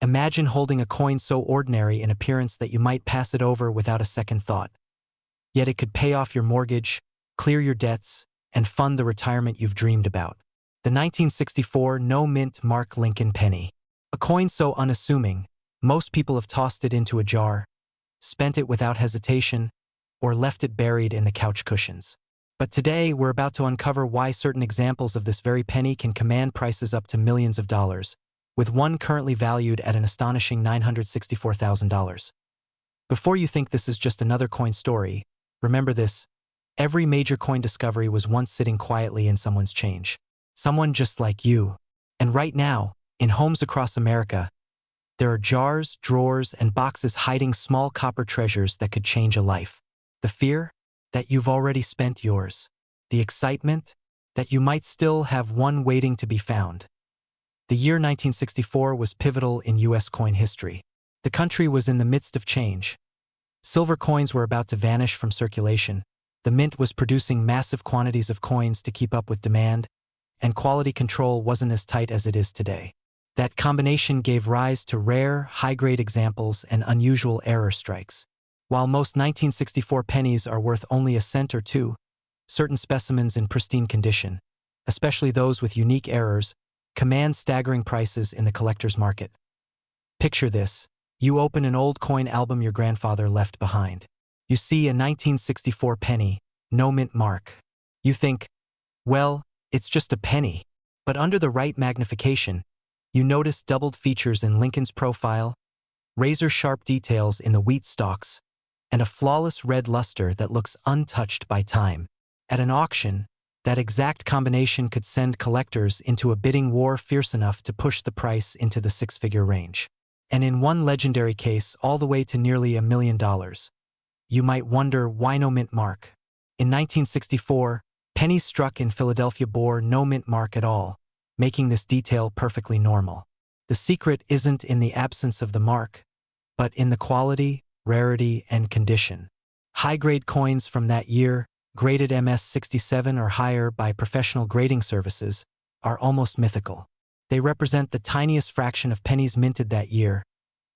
Imagine holding a coin so ordinary in appearance that you might pass it over without a second thought. Yet it could pay off your mortgage, clear your debts, and fund the retirement you've dreamed about. The 1964 no-mint Mark Lincoln penny. A coin so unassuming, most people have tossed it into a jar, spent it without hesitation, or left it buried in the couch cushions. But today, we're about to uncover why certain examples of this very penny can command prices up to millions of dollars, with one currently valued at an astonishing $964,000. Before you think this is just another coin story, remember this: every major coin discovery was once sitting quietly in someone's change. Someone just like you. And right now, in homes across America, there are jars, drawers, and boxes hiding small copper treasures that could change a life. The fear? That you've already spent yours. The excitement? That you might still have one waiting to be found. The year 1964 was pivotal in U.S. coin history. The country was in the midst of change. Silver coins were about to vanish from circulation. The mint was producing massive quantities of coins to keep up with demand, and quality control wasn't as tight as it is today. That combination gave rise to rare, high-grade examples and unusual error strikes. While most 1964 pennies are worth only a cent or two, certain specimens in pristine condition, especially those with unique errors, command staggering prices in the collector's market. Picture this: you open an old coin album your grandfather left behind. You see a 1964 penny, no mint mark. You think, well, it's just a penny. But under the right magnification, you notice doubled features in Lincoln's profile, razor-sharp details in the wheat stalks, and a flawless red luster that looks untouched by time. At an auction, that exact combination could send collectors into a bidding war fierce enough to push the price into the six-figure range. And in one legendary case, all the way to nearly $1 million. You might wonder, why no mint mark? In 1964, pennies struck in Philadelphia bore no mint mark at all, making this detail perfectly normal. The secret isn't in the absence of the mark, but in the quality, rarity, and condition. High-grade coins from that year, graded MS-67 or higher by professional grading services, are almost mythical. They represent the tiniest fraction of pennies minted that year,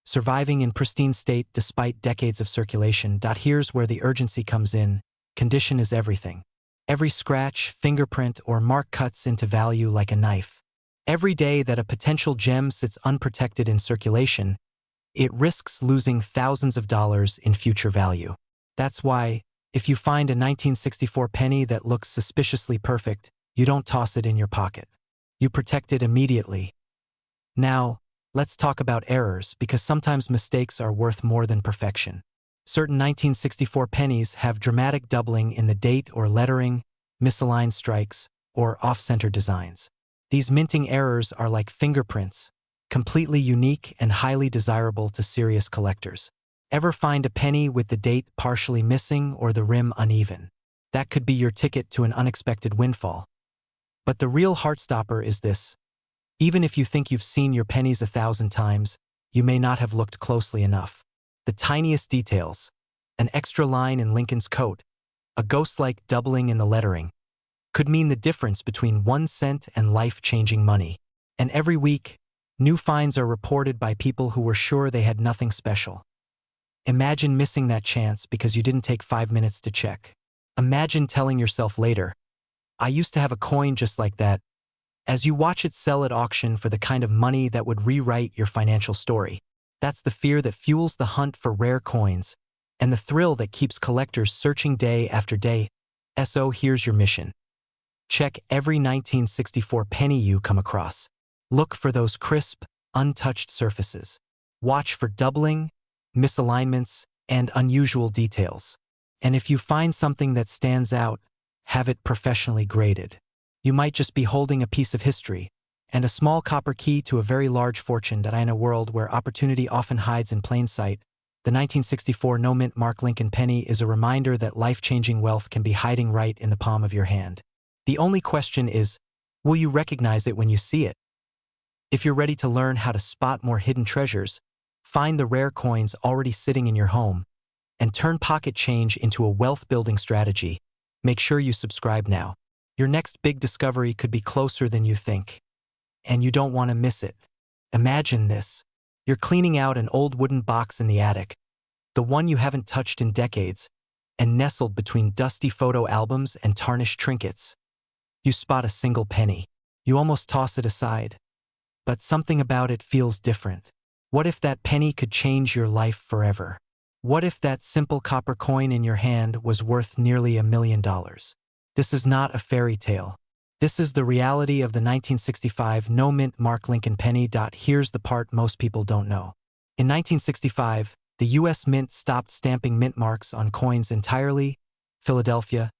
surviving in pristine state despite decades of circulation. Here's where the urgency comes in. Condition is everything. Every scratch, fingerprint, or mark cuts into value like a knife. Every day that a potential gem sits unprotected in circulation, it risks losing thousands of dollars in future value. That's why, if you find a 1964 penny that looks suspiciously perfect, you don't toss it in your pocket. You protect it immediately. Now, let's talk about errors, because sometimes mistakes are worth more than perfection. Certain 1964 pennies have dramatic doubling in the date or lettering, misaligned strikes, or off-center designs. These minting errors are like fingerprints, completely unique and highly desirable to serious collectors. Ever find a penny with the date partially missing or the rim uneven? That could be your ticket to an unexpected windfall. But the real heartstopper is this: even if you think you've seen your pennies 1,000 times, you may not have looked closely enough. The tiniest details, an extra line in Lincoln's coat, a ghost-like doubling in the lettering, could mean the difference between 1 cent and life-changing money. And every week, new finds are reported by people who were sure they had nothing special. Imagine missing that chance because you didn't take 5 minutes to check. Imagine telling yourself later, "I used to have a coin just like that," as you watch it sell at auction for the kind of money that would rewrite your financial story. That's the fear that fuels the hunt for rare coins, and the thrill that keeps collectors searching day after day. So here's your mission. Check every 1964 penny you come across. Look for those crisp, untouched surfaces. Watch for doubling, misalignments, and unusual details. And if you find something that stands out, have it professionally graded. You might just be holding a piece of history and a small copper key to a very large fortune. In a world where opportunity often hides in plain sight, the 1964 no-mint Mark Lincoln penny is a reminder that life-changing wealth can be hiding right in the palm of your hand. The only question is, will you recognize it when you see it? If you're ready to learn how to spot more hidden treasures, find the rare coins already sitting in your home, and turn pocket change into a wealth-building strategy, make sure you subscribe now. Your next big discovery could be closer than you think, and you don't want to miss it. Imagine this: You're cleaning out an old wooden box in the attic, the one you haven't touched in decades, and nestled between dusty photo albums and tarnished trinkets. You spot a single penny. You almost toss it aside. But something about it feels different. What if that penny could change your life forever? What if that simple copper coin in your hand was worth nearly $1 million? This is not a fairy tale. This is the reality of the 1965 no-mint Mark Lincoln penny. Here's the part most people don't know. In 1965, the U.S. Mint stopped stamping mint marks on coins entirely. Philadelphia,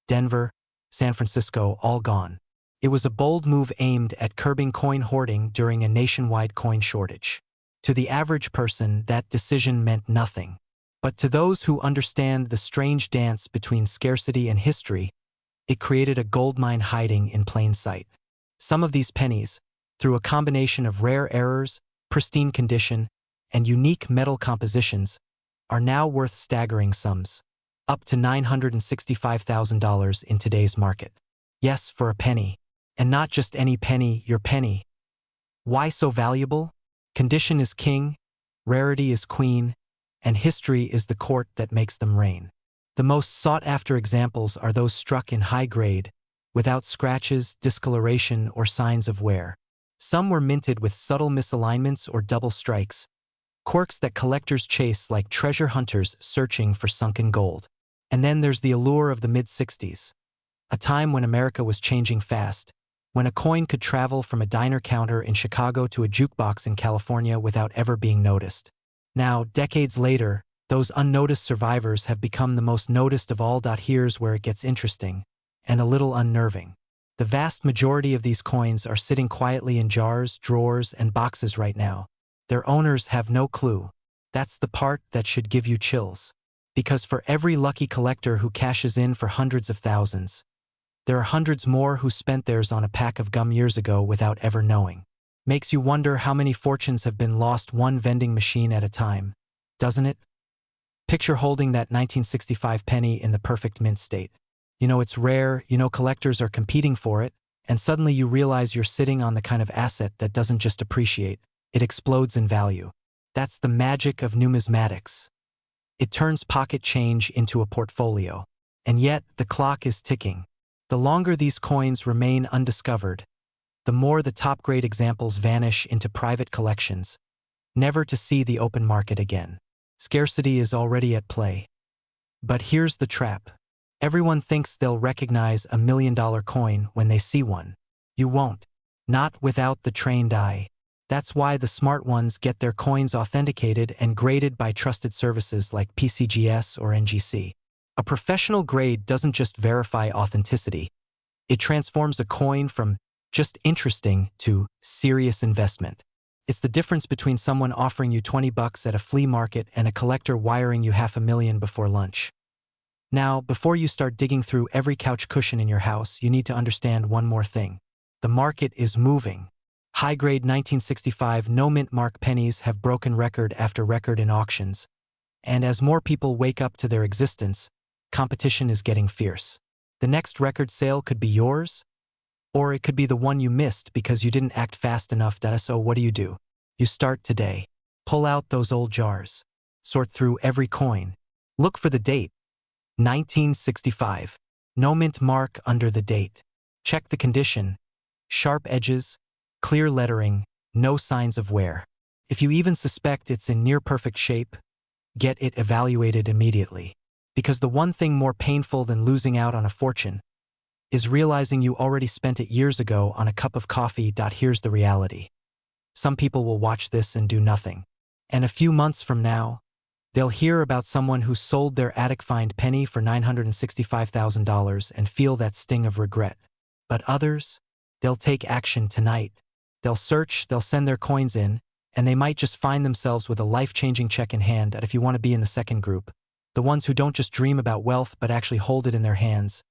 Denver, San Francisco, all gone. It was a bold move aimed at curbing coin hoarding during a nationwide coin shortage. To the average person, that decision meant nothing. But to those who understand the strange dance between scarcity and history, it created a goldmine hiding in plain sight. Some of these pennies, through a combination of rare errors, pristine condition, and unique metal compositions, are now worth staggering sums, up to $965,000 in today's market. Yes, for a penny. And not just any penny, your penny. Why so valuable? Condition is king, rarity is queen, and history is the court that makes them reign. The most sought-after examples are those struck in high grade, without scratches, discoloration, or signs of wear. Some were minted with subtle misalignments or double strikes, quirks that collectors chase like treasure hunters searching for sunken gold. And then there's the allure of the mid-60s, a time when America was changing fast, when a coin could travel from a diner counter in Chicago to a jukebox in California without ever being noticed. Now, decades later, those unnoticed survivors have become the most noticed of all. Here's where it gets interesting, and a little unnerving. The vast majority of these coins are sitting quietly in jars, drawers, and boxes right now. Their owners have no clue. That's the part that should give you chills. Because for every lucky collector who cashes in for hundreds of thousands, there are hundreds more who spent theirs on a pack of gum years ago without ever knowing. Makes you wonder how many fortunes have been lost one vending machine at a time, doesn't it? Picture holding that 1965 penny in the perfect mint state. You know it's rare, you know collectors are competing for it, and suddenly you realize you're sitting on the kind of asset that doesn't just appreciate, it explodes in value. That's the magic of numismatics. It turns pocket change into a portfolio. And yet, the clock is ticking. The longer these coins remain undiscovered, the more the top-grade examples vanish into private collections, never to see the open market again. Scarcity is already at play. But here's the trap. Everyone thinks they'll recognize a $1 million coin when they see one. You won't. Not without the trained eye. That's why the smart ones get their coins authenticated and graded by trusted services like PCGS or NGC. A professional grade doesn't just verify authenticity. It transforms a coin from just interesting to serious investment. It's the difference between someone offering you $20 at a flea market and a collector wiring you $500,000 before lunch. Now, before you start digging through every couch cushion in your house, you need to understand one more thing. The market is moving. High-grade 1965 no-mint mark pennies have broken record after record in auctions. And as more people wake up to their existence, competition is getting fierce. The next record sale could be yours, or it could be the one you missed because you didn't act fast enough. So what do? You start today. Pull out those old jars. Sort through every coin. Look for the date. 1965. No mint mark under the date. Check the condition. Sharp edges, clear lettering, no signs of wear. If you even suspect it's in near-perfect shape, get it evaluated immediately. Because the one thing more painful than losing out on a fortune is realizing you already spent it years ago on a cup of coffee. Here's the reality. Some people will watch this and do nothing. And a few months from now, they'll hear about someone who sold their attic-find penny for $965,000 and feel that sting of regret. But others, they'll take action tonight. They'll search, they'll send their coins in, and they might just find themselves with a life-changing check in hand. And if you want to be in the second group, the ones who don't just dream about wealth but actually hold it in their hands,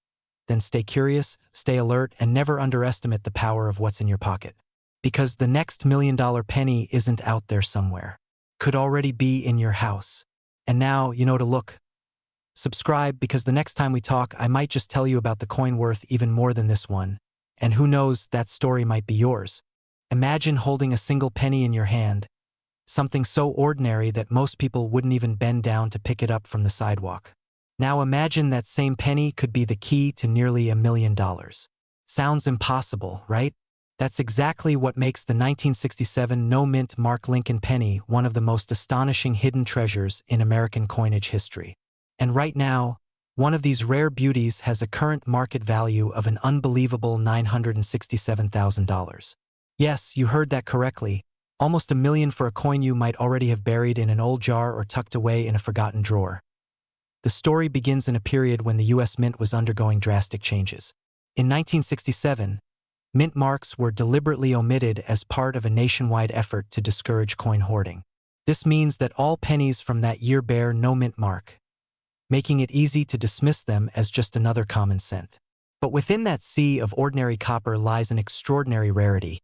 then stay curious, stay alert, and never underestimate the power of what's in your pocket. Because the next $1 million penny isn't out there somewhere. Could already be in your house. And now, you know to look. Subscribe, because the next time we talk, I might just tell you about the coin worth even more than this one. And who knows, that story might be yours. Imagine holding a single penny in your hand, something so ordinary that most people wouldn't even bend down to pick it up from the sidewalk. Now imagine that same penny could be the key to nearly $1 million. Sounds impossible, right? That's exactly what makes the 1967 no-mint Mark Lincoln penny one of the most astonishing hidden treasures in American coinage history. And right now, one of these rare beauties has a current market value of an unbelievable $967,000. Yes, you heard that correctly. Almost $1 million for a coin you might already have buried in an old jar or tucked away in a forgotten drawer. The story begins in a period when the U.S. Mint was undergoing drastic changes. In 1967, mint marks were deliberately omitted as part of a nationwide effort to discourage coin hoarding. This means that all pennies from that year bear no mint mark, making it easy to dismiss them as just another common cent. But within that sea of ordinary copper lies an extraordinary rarity.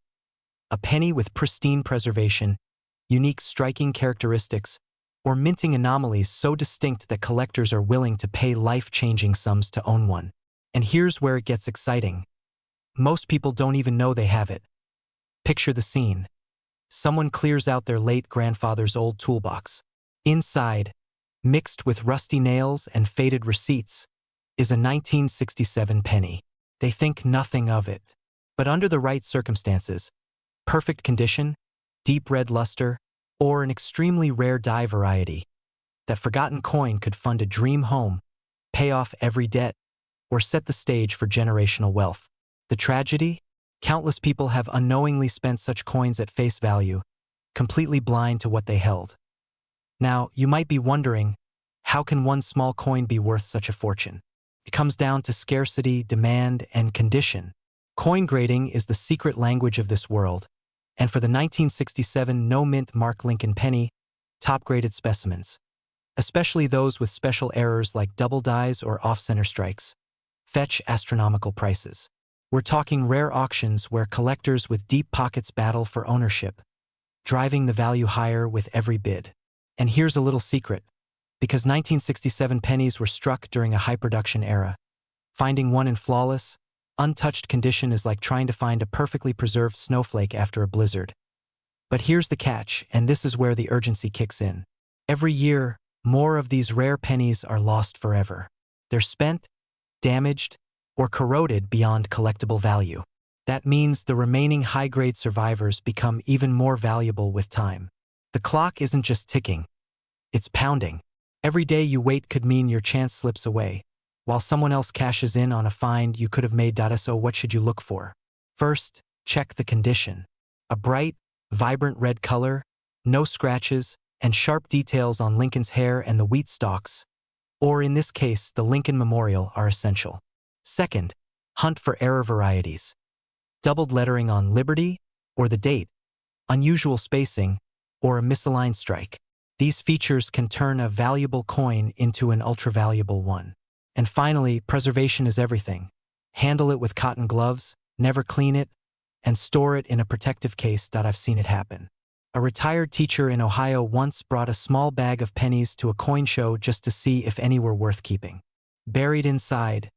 A penny with pristine preservation, unique striking characteristics, or minting anomalies so distinct that collectors are willing to pay life-changing sums to own one. And here's where it gets exciting. Most people don't even know they have it. Picture the scene. Someone clears out their late grandfather's old toolbox. Inside, mixed with rusty nails and faded receipts, is a 1967 penny. They think nothing of it. But under the right circumstances, perfect condition, deep red luster, or an extremely rare die variety, that forgotten coin could fund a dream home, pay off every debt, or set the stage for generational wealth. The tragedy? Countless people have unknowingly spent such coins at face value, completely blind to what they held. Now, you might be wondering, how can one small coin be worth such a fortune? It comes down to scarcity, demand, and condition. Coin grading is the secret language of this world, and for the 1967 no-mint Mark Lincoln penny, top-graded specimens, especially those with special errors like double dies or off-center strikes, fetch astronomical prices. We're talking rare auctions where collectors with deep pockets battle for ownership, driving the value higher with every bid. And here's a little secret. Because 1967 pennies were struck during a high-production era, finding one in flawless, untouched condition is like trying to find a perfectly preserved snowflake after a blizzard. But here's the catch, and this is where the urgency kicks in. Every year, more of these rare pennies are lost forever. They're spent, damaged, or corroded beyond collectible value. That means the remaining high-grade survivors become even more valuable with time. The clock isn't just ticking, it's pounding. Every day you wait could mean your chance slips away, while someone else cashes in on a find you could have made. So what should you look for? First, check the condition. A bright, vibrant red color, no scratches, and sharp details on Lincoln's hair and the wheat stalks, or in this case, the Lincoln Memorial, are essential. Second, hunt for error varieties. Doubled lettering on Liberty, or the date, unusual spacing, or a misaligned strike. These features can turn a valuable coin into an ultra-valuable one. And finally, preservation is everything. Handle it with cotton gloves, never clean it, and store it in a protective case. I've seen it happen. A retired teacher in Ohio once brought a small bag of pennies to a coin show just to see if any were worth keeping. Buried inside,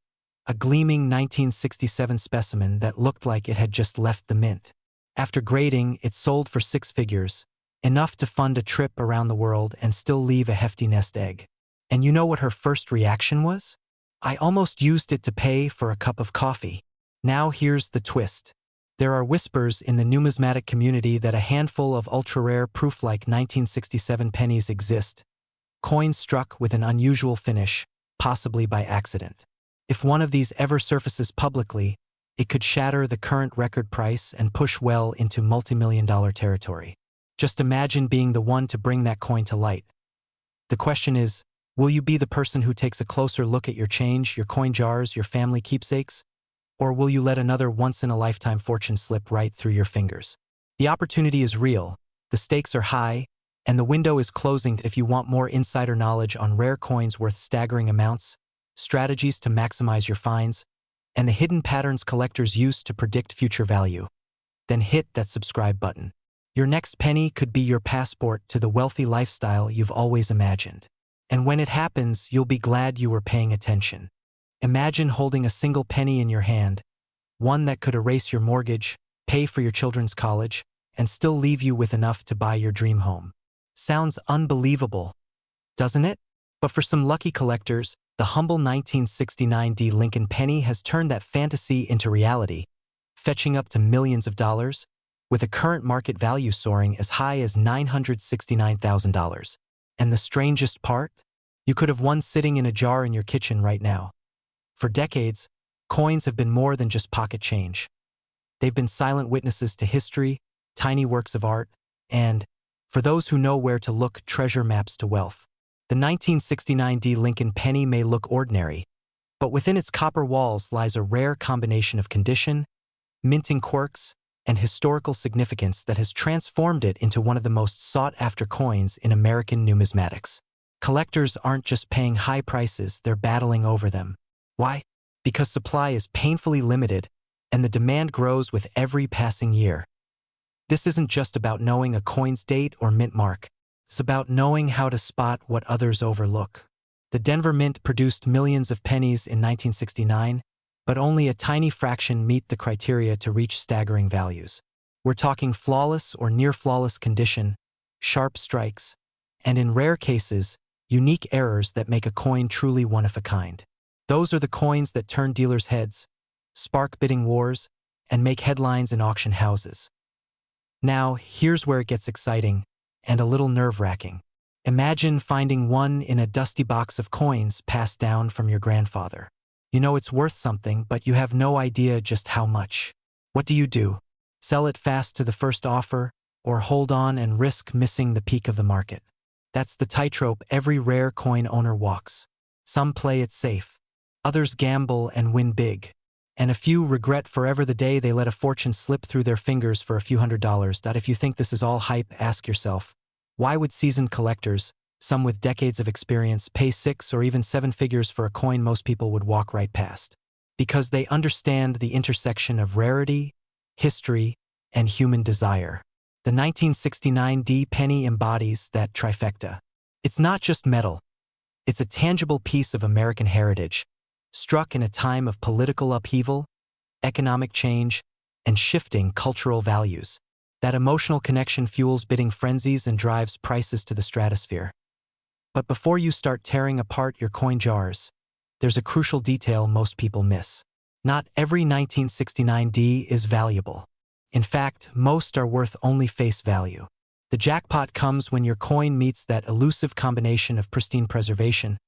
a gleaming 1967 specimen that looked like it had just left the mint. After grading, it sold for 6 figures, enough to fund a trip around the world and still leave a hefty nest egg. And you know what her first reaction was? I almost used it to pay for a cup of coffee. Now here's the twist. There are whispers in the numismatic community that a handful of ultra-rare proof-like 1967 pennies exist, coins struck with an unusual finish, possibly by accident. If one of these ever surfaces publicly, it could shatter the current record price and push well into multi-million-dollar territory. Just imagine being the one to bring that coin to light. The question is, will you be the person who takes a closer look at your change, your coin jars, your family keepsakes? Or will you let another once-in-a-lifetime fortune slip right through your fingers? The opportunity is real, the stakes are high, and the window is closing. If you want more insider knowledge on rare coins worth staggering amounts, strategies to maximize your finds, and the hidden patterns collectors use to predict future value, then hit that subscribe button. Your next penny could be your passport to the wealthy lifestyle you've always imagined. And when it happens, you'll be glad you were paying attention. Imagine holding a single penny in your hand, one that could erase your mortgage, pay for your children's college, and still leave you with enough to buy your dream home. Sounds unbelievable, doesn't it? But for some lucky collectors, the humble 1969 Lincoln penny has turned that fantasy into reality, fetching up to millions of dollars, with a current market value soaring as high as $969,000. And the strangest part? You could have one sitting in a jar in your kitchen right now. For decades, coins have been more than just pocket change. They've been silent witnesses to history, tiny works of art, and, for those who know where to look, treasure maps to wealth. The 1969 Lincoln penny may look ordinary, but within its copper walls lies a rare combination of condition, minting quirks, and historical significance that has transformed it into one of the most sought-after coins in American numismatics. Collectors aren't just paying high prices, they're battling over them. Why? Because supply is painfully limited, and the demand grows with every passing year. This isn't just about knowing a coin's date or mint mark. It's about knowing how to spot what others overlook. The Denver Mint produced millions of pennies in 1969, but only a tiny fraction meet the criteria to reach staggering values. We're talking flawless or near-flawless condition, sharp strikes, and in rare cases, unique errors that make a coin truly one of a kind. Those are the coins that turn dealers' heads, spark bidding wars, and make headlines in auction houses. Now, here's where it gets exciting and a little nerve-wracking. Imagine finding one in a dusty box of coins passed down from your grandfather. You know it's worth something, but you have no idea just how much. What do? Sell it fast to the first offer, or hold on and risk missing the peak of the market? That's the tightrope every rare coin owner walks. Some play it safe, others gamble and win big, and a few regret forever the day they let a fortune slip through their fingers for a few $100s. If you think this is all hype, ask yourself, why would seasoned collectors, some with decades of experience, pay 6 or even 7 figures for a coin most people would walk right past? Because they understand the intersection of rarity, history, and human desire. The 1969 penny embodies that trifecta. It's not just metal. It's a tangible piece of American heritage, struck in a time of political upheaval, economic change, and shifting cultural values. That emotional connection fuels bidding frenzies and drives prices to the stratosphere. But before you start tearing apart your coin jars, there's a crucial detail most people miss. Not every 1969 is valuable. In fact, most are worth only face value. The jackpot comes when your coin meets that elusive combination of pristine preservation,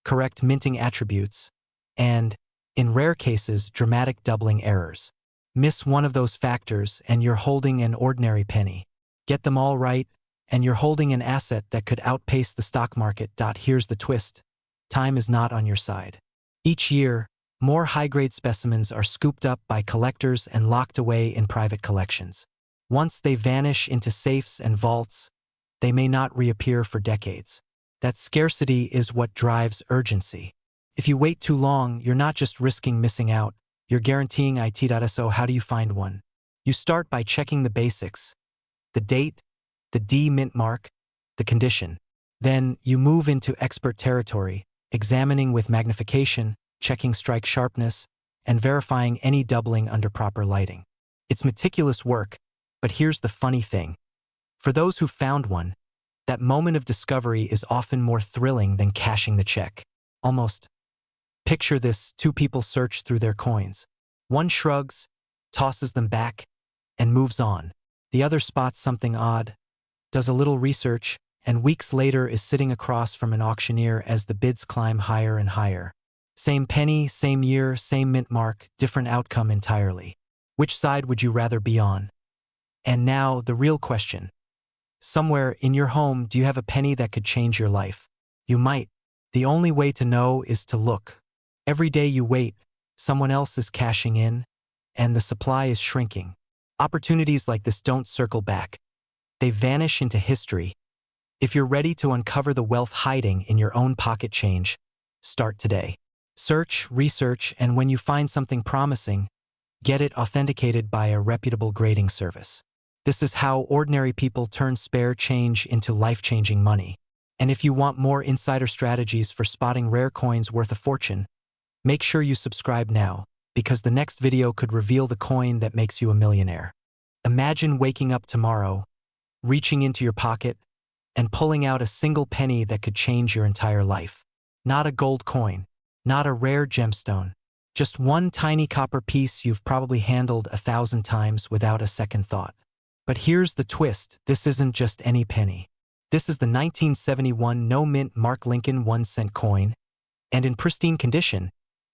correct minting attributes, and, in rare cases, dramatic doubling errors. Miss one of those factors and you're holding an ordinary penny. Get them all right, and you're holding an asset that could outpace the stock market. Here's the twist. Time is not on your side. Each year, more high-grade specimens are scooped up by collectors and locked away in private collections. Once they vanish into safes and vaults, they may not reappear for decades. That scarcity is what drives urgency. If you wait too long, you're not just risking missing out, you're guaranteeing it. So how do you find one? You start by checking the basics: the date, the mint mark, the condition. Then you move into expert territory, examining with magnification, checking strike sharpness, and verifying any doubling under proper lighting. It's meticulous work, but here's the funny thing. For those who found one, that moment of discovery is often more thrilling than cashing the check. Almost. Picture this: 2 people search through their coins. One shrugs, tosses them back, and moves on. The other spots something odd, does a little research, and weeks later is sitting across from an auctioneer as the bids climb higher and higher. Same penny, same year, same mint mark, different outcome entirely. Which side would you rather be on? And now, the real question. Somewhere in your home, do you have a penny that could change your life? You might. The only way to know is to look. Every day you wait, someone else is cashing in, and the supply is shrinking. Opportunities like this don't circle back. They vanish into history. If you're ready to uncover the wealth hiding in your own pocket change, start today. Search, research, and when you find something promising, get it authenticated by a reputable grading service. This is how ordinary people turn spare change into life-changing money. And if you want more insider strategies for spotting rare coins worth a fortune, make sure you subscribe now, because the next video could reveal the coin that makes you a millionaire. Imagine waking up tomorrow, reaching into your pocket, and pulling out a single penny that could change your entire life. Not a gold coin, not a rare gemstone, just one tiny copper piece you've probably handled 1,000 times without a second thought. But here's the twist, this isn't just any penny. This is the 1971 no-mint Mark Lincoln 1-cent coin, and in pristine condition,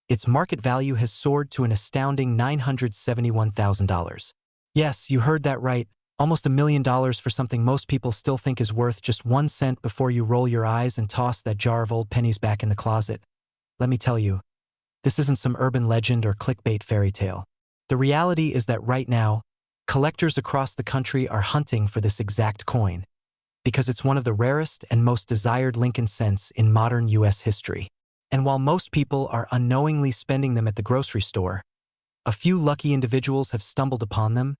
its market value has soared to an astounding $971,000. Yes, you heard that right, almost $1 million for something most people still think is worth just 1 cent before you roll your eyes and toss that jar of old pennies back in the closet. Let me tell you, this isn't some urban legend or clickbait fairy tale. The reality is that right now, collectors across the country are hunting for this exact coin, because it's one of the rarest and most desired Lincoln cents in modern U.S. history. And while most people are unknowingly spending them at the grocery store, a few lucky individuals have stumbled upon them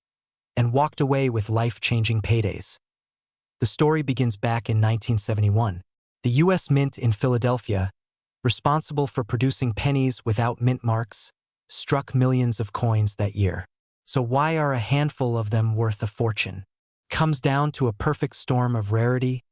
and walked away with life-changing paydays. The story begins back in 1971. The U.S. Mint in Philadelphia, responsible for producing pennies without mint marks, struck millions of coins that year. So why are a handful of them worth a fortune? Comes down to a perfect storm of rarity,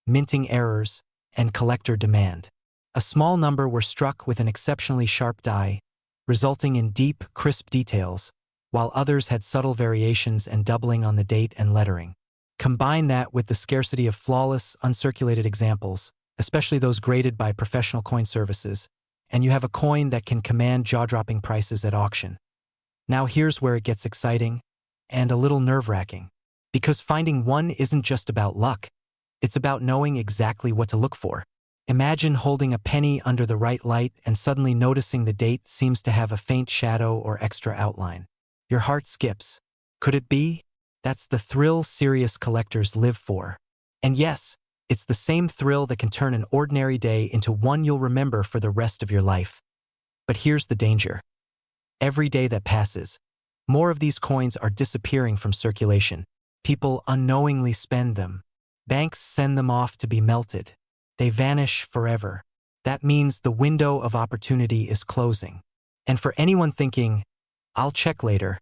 minting errors, and collector demand. A small number were struck with an exceptionally sharp die, resulting in deep, crisp details, while others had subtle variations and doubling on the date and lettering. Combine that with the scarcity of flawless, uncirculated examples, especially those graded by professional coin services, and you have a coin that can command jaw-dropping prices at auction. Now here's where it gets exciting and a little nerve-wracking, because finding one isn't just about luck, it's about knowing exactly what to look for. Imagine holding a penny under the right light and suddenly noticing the date seems to have a faint shadow or extra outline. Your heart skips. Could it be? That's the thrill serious collectors live for. And yes, it's the same thrill that can turn an ordinary day into one you'll remember for the rest of your life. But here's the danger. Every day that passes, more of these coins are disappearing from circulation. People unknowingly spend them. Banks send them off to be melted. They vanish forever. That means the window of opportunity is closing. And for anyone thinking, I'll check later,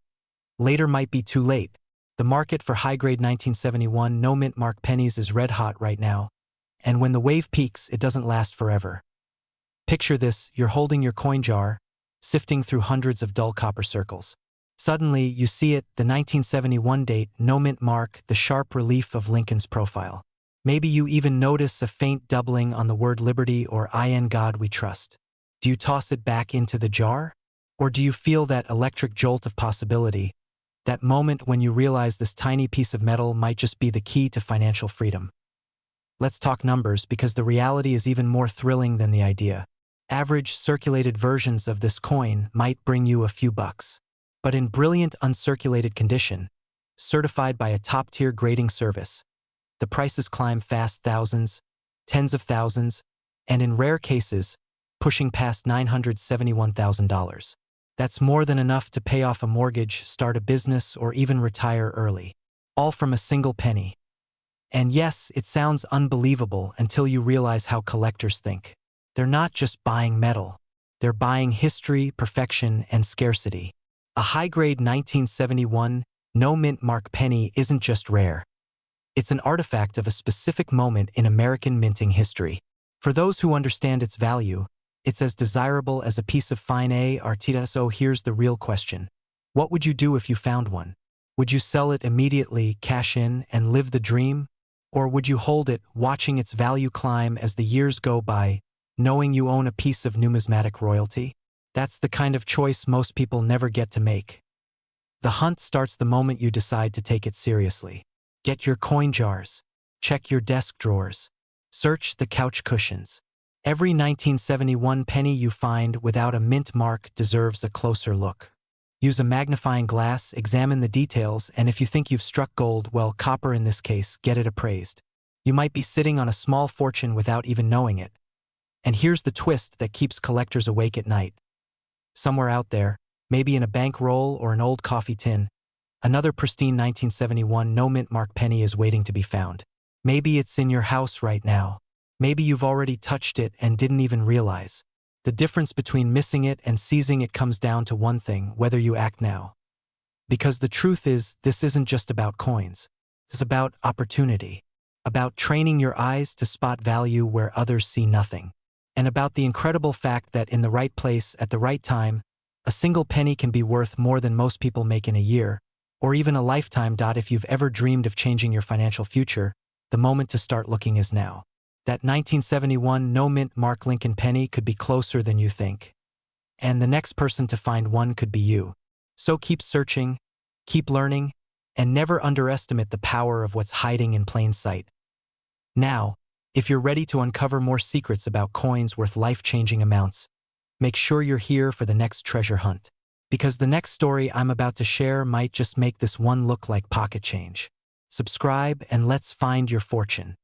later might be too late. The market for high-grade 1971 no-mint mark pennies is red-hot right now, and when the wave peaks, it doesn't last forever. Picture this, you're holding your coin jar, sifting through hundreds of dull copper circles. Suddenly, you see it, the 1971 date, no-mint mark, the sharp relief of Lincoln's profile. Maybe you even notice a faint doubling on the word liberty or in God we trust. Do you toss it back into the jar? Or do you feel that electric jolt of possibility, that moment when you realize this tiny piece of metal might just be the key to financial freedom? Let's talk numbers, because the reality is even more thrilling than the idea. Average circulated versions of this coin might bring you a few bucks. But in brilliant uncirculated condition, certified by a top-tier grading service, the prices climb fast, thousands, tens of thousands, and in rare cases, pushing past $971,000. That's more than enough to pay off a mortgage, start a business, or even retire early. All from a single penny. And yes, it sounds unbelievable until you realize how collectors think. They're not just buying metal. They're buying history, perfection, and scarcity. A high-grade 1971 no-mint mark penny isn't just rare. It's an artifact of a specific moment in American minting history. For those who understand its value, it's as desirable as a piece of fine art. So here's the real question. What would you do if you found one? Would you sell it immediately, cash in, and live the dream? Or would you hold it, watching its value climb as the years go by, knowing you own a piece of numismatic royalty? That's the kind of choice most people never get to make. The hunt starts the moment you decide to take it seriously. Get your coin jars. Check your desk drawers. Search the couch cushions. Every 1971 penny you find without a mint mark deserves a closer look. Use a magnifying glass, examine the details, and if you think you've struck gold, well, copper in this case, get it appraised. You might be sitting on a small fortune without even knowing it. And here's the twist that keeps collectors awake at night. Somewhere out there, maybe in a bankroll or an old coffee tin, another pristine 1971 no-mint mark penny is waiting to be found. Maybe it's in your house right now. Maybe you've already touched it and didn't even realize. The difference between missing it and seizing it comes down to one thing: whether you act now. Because the truth is, this isn't just about coins. It's about opportunity. about training your eyes to spot value where others see nothing, and about the incredible fact that in the right place at the right time, a single penny can be worth more than most people make in a year, or even a lifetime. If you've ever dreamed of changing your financial future, the moment to start looking is now. That 1971 no-mint Mark Lincoln penny could be closer than you think. And the next person to find one could be you. So keep searching, keep learning, and never underestimate the power of what's hiding in plain sight. Now, if you're ready to uncover more secrets about coins worth life-changing amounts, make sure you're here for the next treasure hunt. Because the next story I'm about to share might just make this one look like pocket change. Subscribe and let's find your fortune.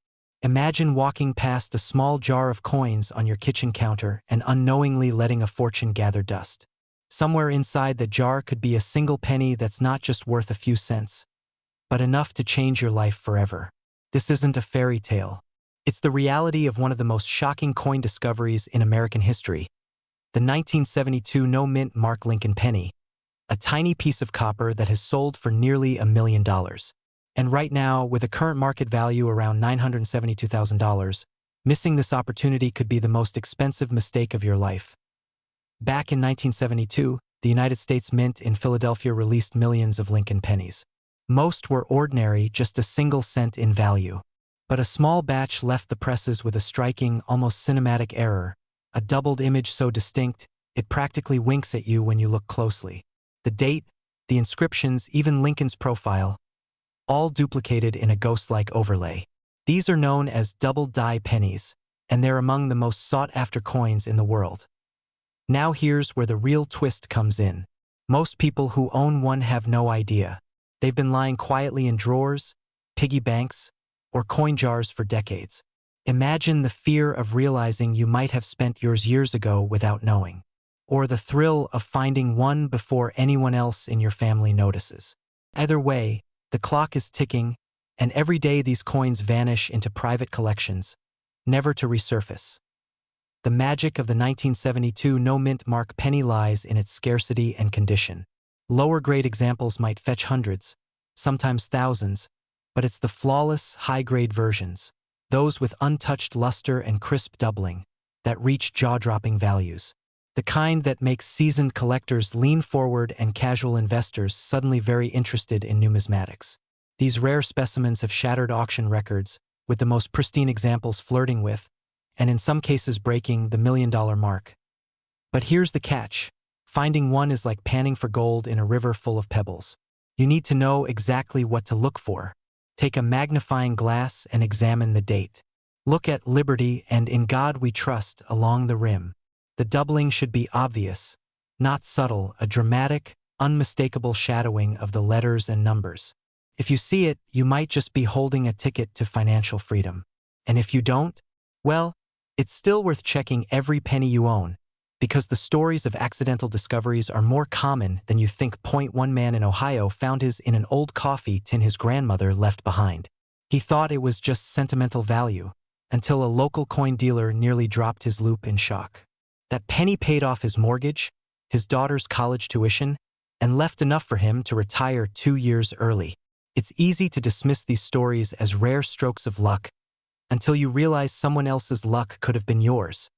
Imagine walking past a small jar of coins on your kitchen counter and unknowingly letting a fortune gather dust. Somewhere inside the jar could be a single penny that's not just worth a few cents, but enough to change your life forever. This isn't a fairy tale. It's the reality of one of the most shocking coin discoveries in American history, the 1972 no-mint Mark Lincoln penny, a tiny piece of copper that has sold for nearly $1 million. And right now, with a current market value around $972,000, missing this opportunity could be the most expensive mistake of your life. Back in 1972, the United States Mint in Philadelphia released millions of Lincoln pennies. Most were ordinary, just a single cent in value. But a small batch left the presses with a striking, almost cinematic error, a doubled image so distinct, it practically winks at you when you look closely. The date, the inscriptions, even Lincoln's profile, all duplicated in a ghost-like overlay. These are known as double-die pennies, and they're among the most sought-after coins in the world. Now here's where the real twist comes in. Most people who own one have no idea. They've been lying quietly in drawers, piggy banks, or coin jars for decades. Imagine the fear of realizing you might have spent yours years ago without knowing, or the thrill of finding one before anyone else in your family notices. Either way, the clock is ticking, and every day these coins vanish into private collections, never to resurface. The magic of the 1972 no-mint Mark penny lies in its scarcity and condition. Lower-grade examples might fetch hundreds, sometimes thousands, but it's the flawless, high-grade versions, those with untouched luster and crisp doubling, that reach jaw-dropping values. The kind that makes seasoned collectors lean forward and casual investors suddenly very interested in numismatics. These rare specimens have shattered auction records, with the most pristine examples flirting with, and in some cases breaking, the $1 million mark. But here's the catch. Finding one is like panning for gold in a river full of pebbles. You need to know exactly what to look for. Take a magnifying glass and examine the date. Look at Liberty and In God We Trust along the rim. The doubling should be obvious, not subtle, a dramatic, unmistakable shadowing of the letters and numbers. If you see it, you might just be holding a ticket to financial freedom. And if you don't, well, it's still worth checking every penny you own, because the stories of accidental discoveries are more common than you think. One man in Ohio found his in an old coffee tin his grandmother left behind. He thought it was just sentimental value, until a local coin dealer nearly dropped his loop in shock. That penny paid off his mortgage, his daughter's college tuition, and left enough for him to retire 2 years early. It's easy to dismiss these stories as rare strokes of luck, until you realize someone else's luck could have been yours.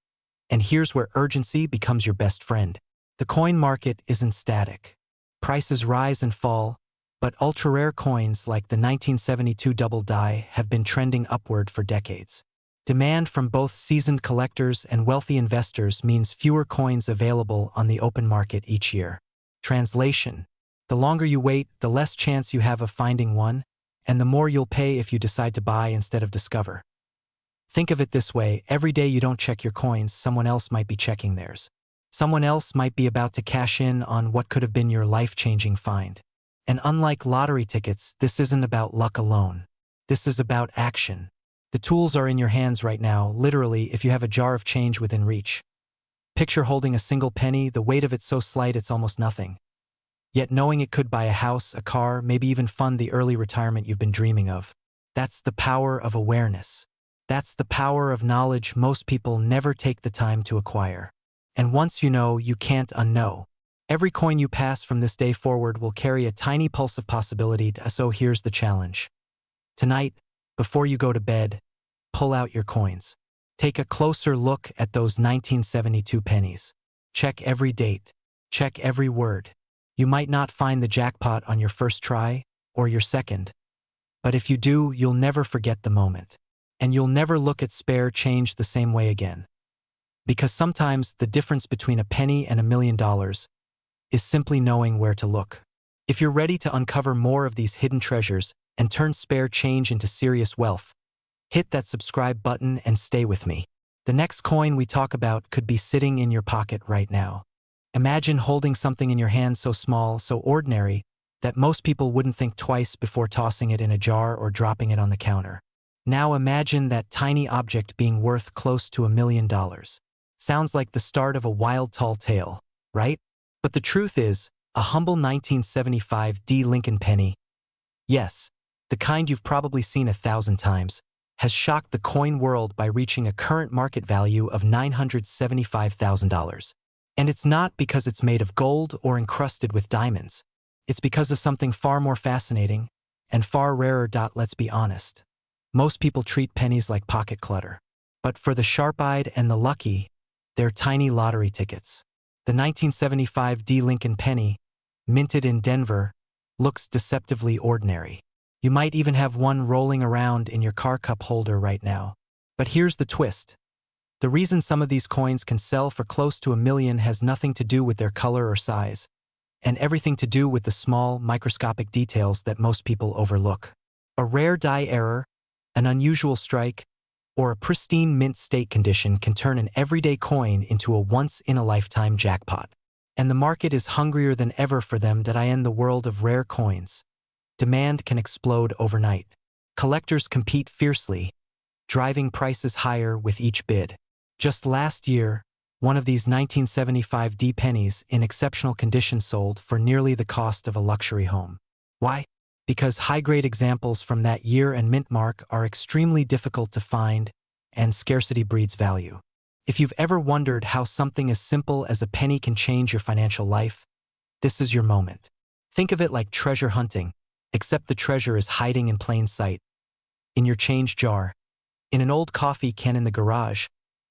And here's where urgency becomes your best friend. The coin market isn't static. Prices rise and fall, but ultra-rare coins like the 1972 double die have been trending upward for decades. Demand from both seasoned collectors and wealthy investors means fewer coins available on the open market each year. Translation: the longer you wait, the less chance you have of finding one, and the more you'll pay if you decide to buy instead of discover. Think of it this way: every day you don't check your coins, someone else might be checking theirs. Someone else might be about to cash in on what could have been your life-changing find. And unlike lottery tickets, this isn't about luck alone. This is about action. The tools are in your hands right now, literally, if you have a jar of change within reach. Picture holding a single penny, the weight of it so slight it's almost nothing. Yet knowing it could buy a house, a car, maybe even fund the early retirement you've been dreaming of. That's the power of awareness. That's the power of knowledge most people never take the time to acquire. And once you know, you can't unknow. Every coin you pass from this day forward will carry a tiny pulse of possibility, so here's the challenge. Tonight, Before you go to bed, pull out your coins. Take a closer look at those 1972 pennies. Check every date. Check every word. You might not find the jackpot on your first try or your second, but if you do, you'll never forget the moment. And you'll never look at spare change the same way again. Because sometimes the difference between a penny and $1,000,000 is simply knowing where to look. If you're ready to uncover more of these hidden treasures and turn spare change into serious wealth, hit that subscribe button and stay with me. The next coin we talk about could be sitting in your pocket right now. Imagine holding something in your hand so small, so ordinary, that most people wouldn't think twice before tossing it in a jar or dropping it on the counter. Now imagine that tiny object being worth close to $1,000,000. Sounds like the start of a wild tall tale, right? But the truth is, a humble 1975 D Lincoln penny, yes, the kind you've probably seen 1,000 times, has shocked the coin world by reaching a current market value of $975,000. And it's not because it's made of gold or encrusted with diamonds. It's because of something far more fascinating and far rarer. Let's be honest. Most people treat pennies like pocket clutter. But for the sharp-eyed and the lucky, they're tiny lottery tickets. The 1975 D Lincoln penny, minted in Denver, looks deceptively ordinary. You might even have one rolling around in your car cup holder right now. But here's the twist. The reason some of these coins can sell for close to $1,000,000 has nothing to do with their color or size, and everything to do with the small, microscopic details that most people overlook. A rare die error, an unusual strike, or a pristine mint state condition can turn an everyday coin into a once-in-a-lifetime jackpot. And the market is hungrier than ever for them. In the world of rare coins, demand can explode overnight. Collectors compete fiercely, driving prices higher with each bid. Just last year, one of these 1975 D pennies in exceptional condition sold for nearly the cost of a luxury home. Why? Because high-grade examples from that year and mint mark are extremely difficult to find, and scarcity breeds value. If you've ever wondered how something as simple as a penny can change your financial life, this is your moment. Think of it like treasure hunting, except the treasure is hiding in plain sight. In your change jar, in an old coffee can in the garage,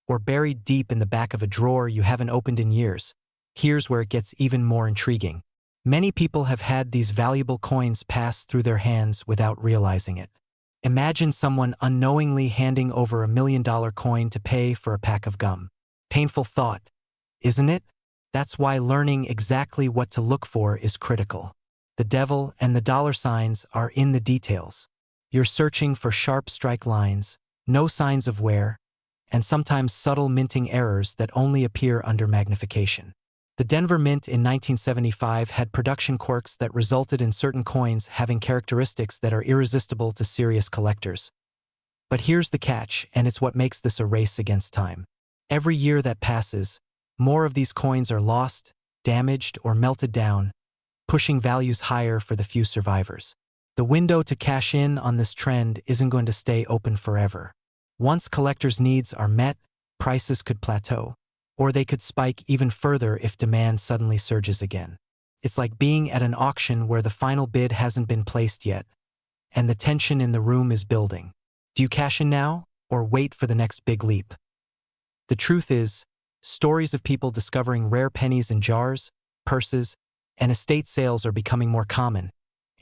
or buried deep in the back of a drawer you haven't opened in years. Here's where it gets even more intriguing. Many people have had these valuable coins pass through their hands without realizing it. Imagine someone unknowingly handing over $1,000,000 coin to pay for a pack of gum. Painful thought, isn't it? That's why learning exactly what to look for is critical. The devil and the dollar signs are in the details. You're searching for sharp strike lines, no signs of wear, and sometimes subtle minting errors that only appear under magnification. The Denver Mint in 1975 had production quirks that resulted in certain coins having characteristics that are irresistible to serious collectors. But here's the catch, and it's what makes this a race against time. Every year that passes, more of these coins are lost, damaged, or melted down, pushing values higher for the few survivors. The window to cash in on this trend isn't going to stay open forever. Once collectors' needs are met, prices could plateau, or they could spike even further if demand suddenly surges again. It's like being at an auction where the final bid hasn't been placed yet, and the tension in the room is building. Do you cash in now, or wait for the next big leap? The truth is, stories of people discovering rare pennies in jars, purses, and estate sales are becoming more common,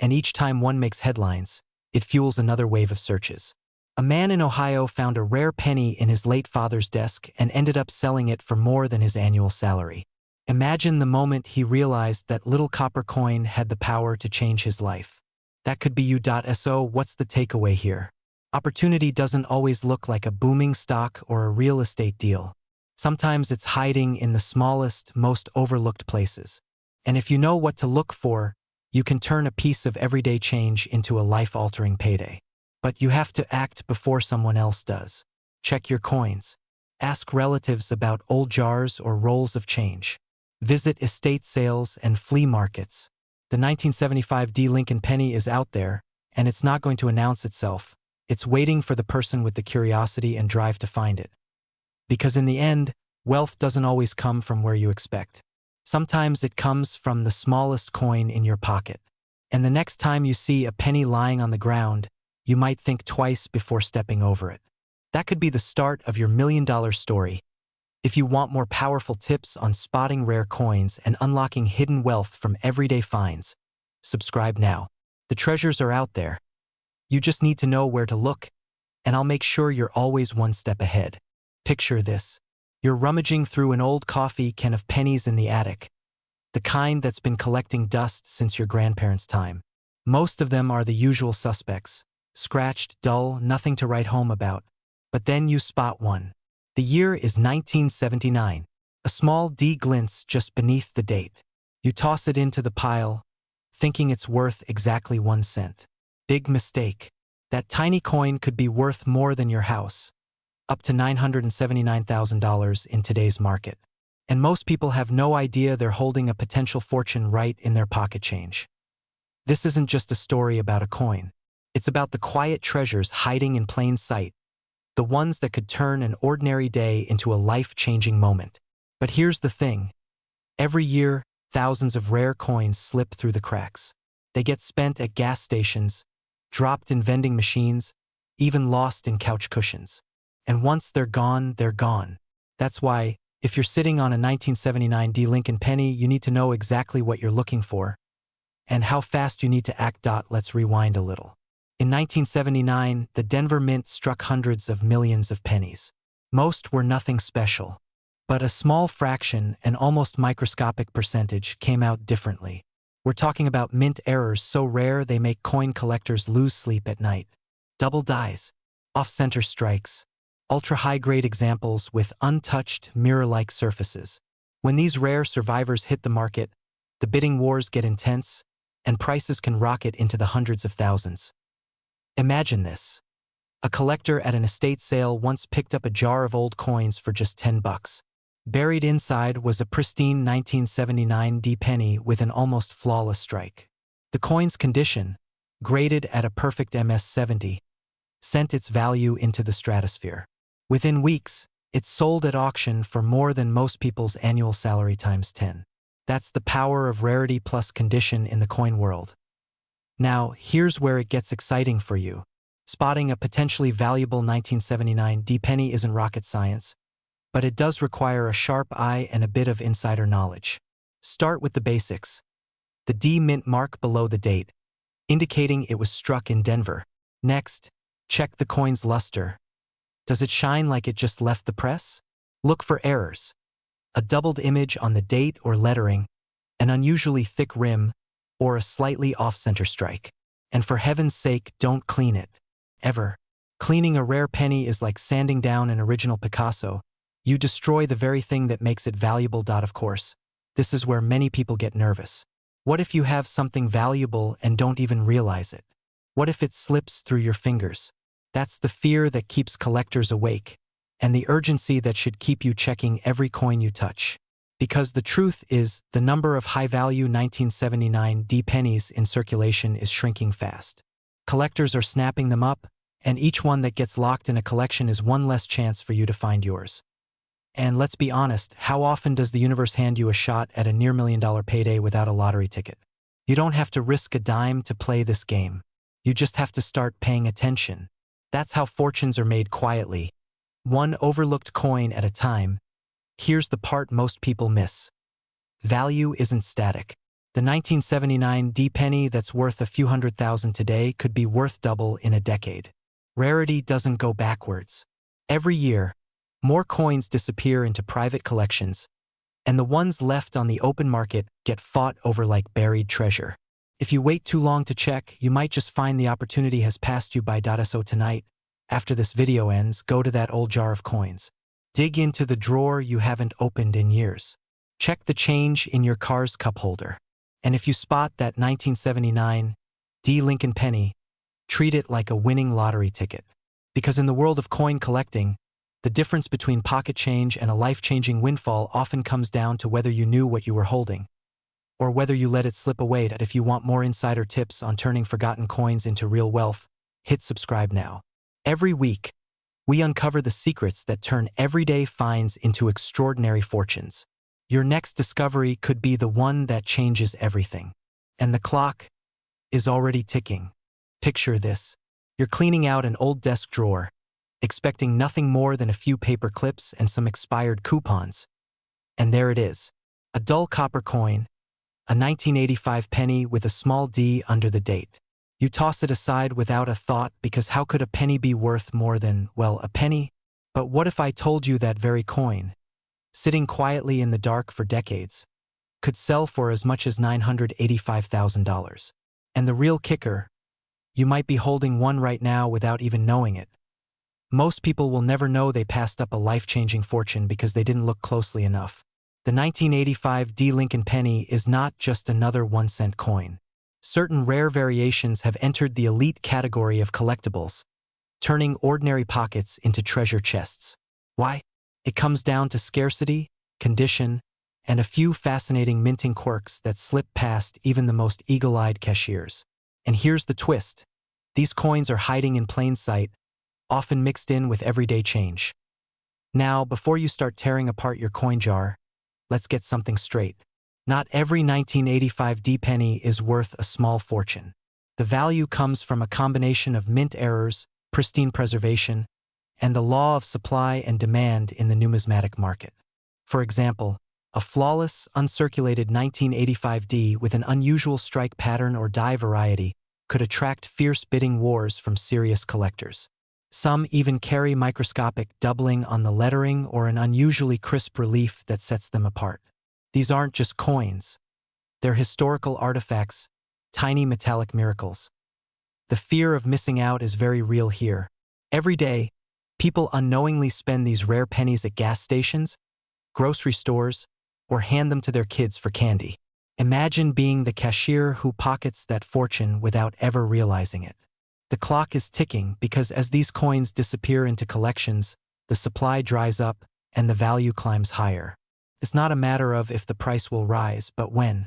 and each time one makes headlines, it fuels another wave of searches. A man in Ohio found a rare penny in his late father's desk and ended up selling it for more than his annual salary. Imagine the moment he realized that little copper coin had the power to change his life. That could be you. So what's the takeaway here? Opportunity doesn't always look like a booming stock or a real estate deal. Sometimes it's hiding in the smallest, most overlooked places. And if you know what to look for, you can turn a piece of everyday change into a life-altering payday. But you have to act before someone else does. Check your coins. Ask relatives about old jars or rolls of change. Visit estate sales and flea markets. The 1975 D Lincoln penny is out there, and it's not going to announce itself. It's waiting for the person with the curiosity and drive to find it. Because in the end, wealth doesn't always come from where you expect. Sometimes it comes from the smallest coin in your pocket. And the next time you see a penny lying on the ground, you might think twice before stepping over it. That could be the start of your $1,000,000 story. If you want more powerful tips on spotting rare coins and unlocking hidden wealth from everyday finds, subscribe now. The treasures are out there. You just need to know where to look, and I'll make sure you're always one step ahead. Picture this. You're rummaging through an old coffee can of pennies in the attic, the kind that's been collecting dust since your grandparents' time. Most of them are the usual suspects, scratched, dull, nothing to write home about. But then you spot one. The year is 1979. A small D glints just beneath the date. You toss it into the pile, thinking it's worth exactly 1 cent. Big mistake. That tiny coin could be worth more than your house, up to $979,000 in today's market. And most people have no idea they're holding a potential fortune right in their pocket change. This isn't just a story about a coin. It's about the quiet treasures hiding in plain sight, the ones that could turn an ordinary day into a life-changing moment. But here's the thing. Every year, thousands of rare coins slip through the cracks. They get spent at gas stations, dropped in vending machines, even lost in couch cushions. And once they're gone, they're gone. That's why, if you're sitting on a 1979 D Lincoln penny, you need to know exactly what you're looking for and how fast you need to act. Let's rewind a little. In 1979, the Denver Mint struck hundreds of millions of pennies. Most were nothing special, but a small fraction, an almost microscopic percentage, came out differently. We're talking about mint errors so rare they make coin collectors lose sleep at night. Double dies, off-center strikes, ultra-high-grade examples with untouched, mirror-like surfaces. When these rare survivors hit the market, the bidding wars get intense, and prices can rocket into the hundreds of thousands. Imagine this. A collector at an estate sale once picked up a jar of old coins for just $10. Buried inside was a pristine 1979 D penny with an almost flawless strike. The coin's condition, graded at a perfect MS-70, sent its value into the stratosphere. Within weeks, it sold at auction for more than most people's annual salary times 10. That's the power of rarity plus condition in the coin world. Now, here's where it gets exciting for you. Spotting a potentially valuable 1979 D penny isn't rocket science, but it does require a sharp eye and a bit of insider knowledge. Start with the basics. The D mint mark below the date, indicating it was struck in Denver. Next, check the coin's luster. Does it shine like it just left the press? Look for errors. A doubled image on the date or lettering, an unusually thick rim, or a slightly off-center strike. And for heaven's sake, don't clean it. Ever. Cleaning a rare penny is like sanding down an original Picasso. You destroy the very thing that makes it valuable. Of course, this is where many people get nervous. What if you have something valuable and don't even realize it? What if it slips through your fingers? That's the fear that keeps collectors awake, and the urgency that should keep you checking every coin you touch. Because the truth is, the number of high-value 1979 D pennies in circulation is shrinking fast. Collectors are snapping them up, and each one that gets locked in a collection is one less chance for you to find yours. And let's be honest, how often does the universe hand you a shot at a near $1,000,000 payday without a lottery ticket? You don't have to risk a dime to play this game. You just have to start paying attention. That's how fortunes are made quietly, one overlooked coin at a time. Here's the part most people miss. Value isn't static. The 1979 D penny that's worth a few $100,000 today could be worth double in a decade. Rarity doesn't go backwards. Every year, more coins disappear into private collections, and the ones left on the open market get fought over like buried treasure. If you wait too long to check, you might just find the opportunity has passed you by. So tonight, after this video ends, go to that old jar of coins. Dig into the drawer you haven't opened in years. Check the change in your car's cup holder. And if you spot that 1979 D Lincoln penny, treat it like a winning lottery ticket. Because in the world of coin collecting, the difference between pocket change and a life-changing windfall often comes down to whether you knew what you were holding, or whether you let it slip away. If you want more insider tips on turning forgotten coins into real wealth, hit subscribe now. Every week, we uncover the secrets that turn everyday finds into extraordinary fortunes. Your next discovery could be the one that changes everything. And the clock is already ticking. Picture this. You're cleaning out an old desk drawer, expecting nothing more than a few paper clips and some expired coupons. And there it is. A dull copper coin, a 1985 penny with a small D under the date. You toss it aside without a thought because how could a penny be worth more than, well, a penny? But what if I told you that very coin, sitting quietly in the dark for decades, could sell for as much as $985,000? And the real kicker, you might be holding one right now without even knowing it. Most people will never know they passed up a life-changing fortune because they didn't look closely enough. The 1985 D. Lincoln penny is not just another 1-cent coin. Certain rare variations have entered the elite category of collectibles, turning ordinary pockets into treasure chests. Why? It comes down to scarcity, condition, and a few fascinating minting quirks that slip past even the most eagle-eyed cashiers. And here's the twist. These coins are hiding in plain sight, often mixed in with everyday change. Now, before you start tearing apart your coin jar, let's get something straight. Not every 1985 D penny is worth a small fortune. The value comes from a combination of mint errors, pristine preservation, and the law of supply and demand in the numismatic market. For example, a flawless, uncirculated 1985 D with an unusual strike pattern or die variety could attract fierce bidding wars from serious collectors. Some even carry microscopic doubling on the lettering or an unusually crisp relief that sets them apart. These aren't just coins. They're historical artifacts, tiny metallic miracles. The fear of missing out is very real here. Every day, people unknowingly spend these rare pennies at gas stations, grocery stores, or hand them to their kids for candy. Imagine being the cashier who pockets that fortune without ever realizing it. The clock is ticking because as these coins disappear into collections, the supply dries up and the value climbs higher. It's not a matter of if the price will rise, but when.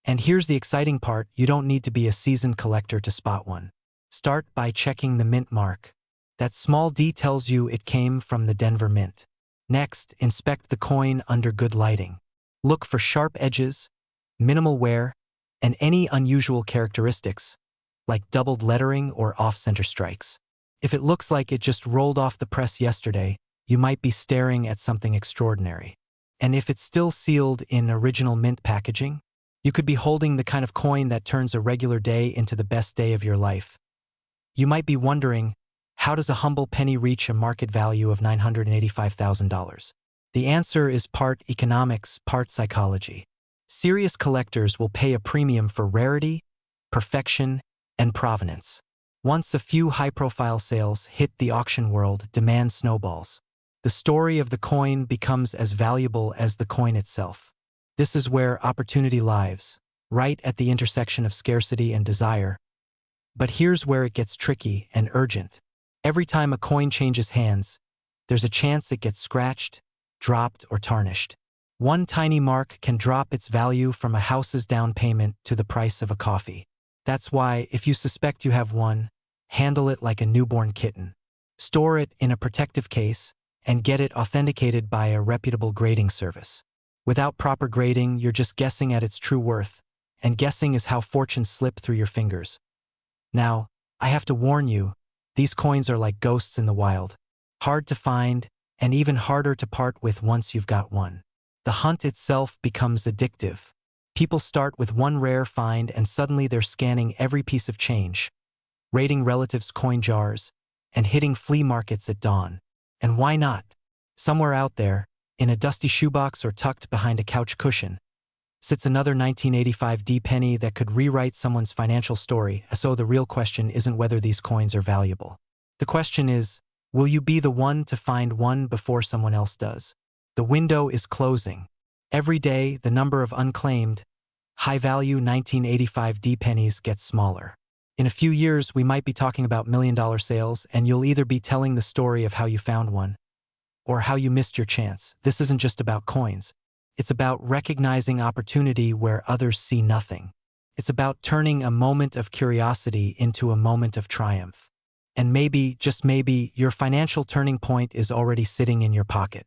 And here's the exciting part, you don't need to be a seasoned collector to spot one. Start by checking the mint mark. That small D tells you it came from the Denver Mint. Next, inspect the coin under good lighting. Look for sharp edges, minimal wear, and any unusual characteristics, like doubled lettering or off-center strikes. If it looks like it just rolled off the press yesterday, you might be staring at something extraordinary. And if it's still sealed in original mint packaging, you could be holding the kind of coin that turns a regular day into the best day of your life. You might be wondering, how does a humble penny reach a market value of $985,000? The answer is part economics, part psychology. Serious collectors will pay a premium for rarity, perfection, and provenance. Once a few high-profile sales hit the auction world, demand snowballs. The story of the coin becomes as valuable as the coin itself. This is where opportunity lies, right at the intersection of scarcity and desire. But here's where it gets tricky and urgent. Every time a coin changes hands, there's a chance it gets scratched, dropped, or tarnished. One tiny mark can drop its value from a house's down payment to the price of a coffee. That's why, if you suspect you have one, handle it like a newborn kitten. Store it in a protective case and get it authenticated by a reputable grading service. Without proper grading, you're just guessing at its true worth, and guessing is how fortunes slip through your fingers. Now, I have to warn you, these coins are like ghosts in the wild. Hard to find, and even harder to part with once you've got one. The hunt itself becomes addictive. People start with one rare find and suddenly they're scanning every piece of change, raiding relatives' coin jars, and hitting flea markets at dawn. And why not? Somewhere out there, in a dusty shoebox or tucked behind a couch cushion, sits another 1985 D penny that could rewrite someone's financial story. So the real question isn't whether these coins are valuable. The question is, will you be the one to find one before someone else does? The window is closing. Every day, the number of unclaimed, high-value 1985 D pennies gets smaller. In a few years, we might be talking about million-dollar sales, and you'll either be telling the story of how you found one or how you missed your chance. This isn't just about coins. It's about recognizing opportunity where others see nothing. It's about turning a moment of curiosity into a moment of triumph. And maybe, just maybe, your financial turning point is already sitting in your pocket.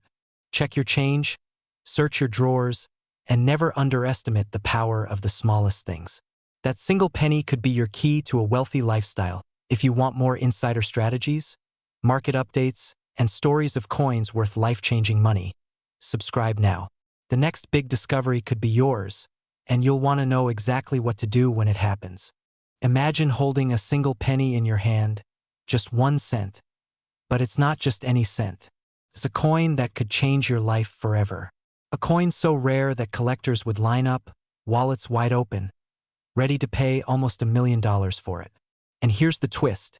Check your change, search your drawers, and never underestimate the power of the smallest things. That single penny could be your key to a wealthy lifestyle. If you want more insider strategies, market updates, and stories of coins worth life-changing money, subscribe now. The next big discovery could be yours, and you'll want to know exactly what to do when it happens. Imagine holding a single penny in your hand, just 1 cent. But it's not just any cent. It's a coin that could change your life forever. A coin so rare that collectors would line up, wallets wide open, ready to pay almost $1 million for it. And here's the twist.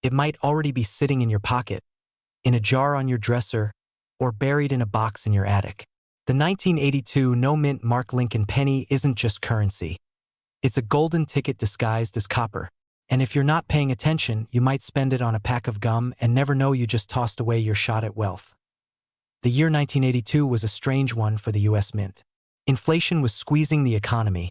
It might already be sitting in your pocket, in a jar on your dresser, or buried in a box in your attic. The 1982 no-mint Mark Lincoln penny isn't just currency. It's a golden ticket disguised as copper. And if you're not paying attention, you might spend it on a pack of gum and never know you just tossed away your shot at wealth. The year 1982 was a strange one for the US Mint. Inflation was squeezing the economy,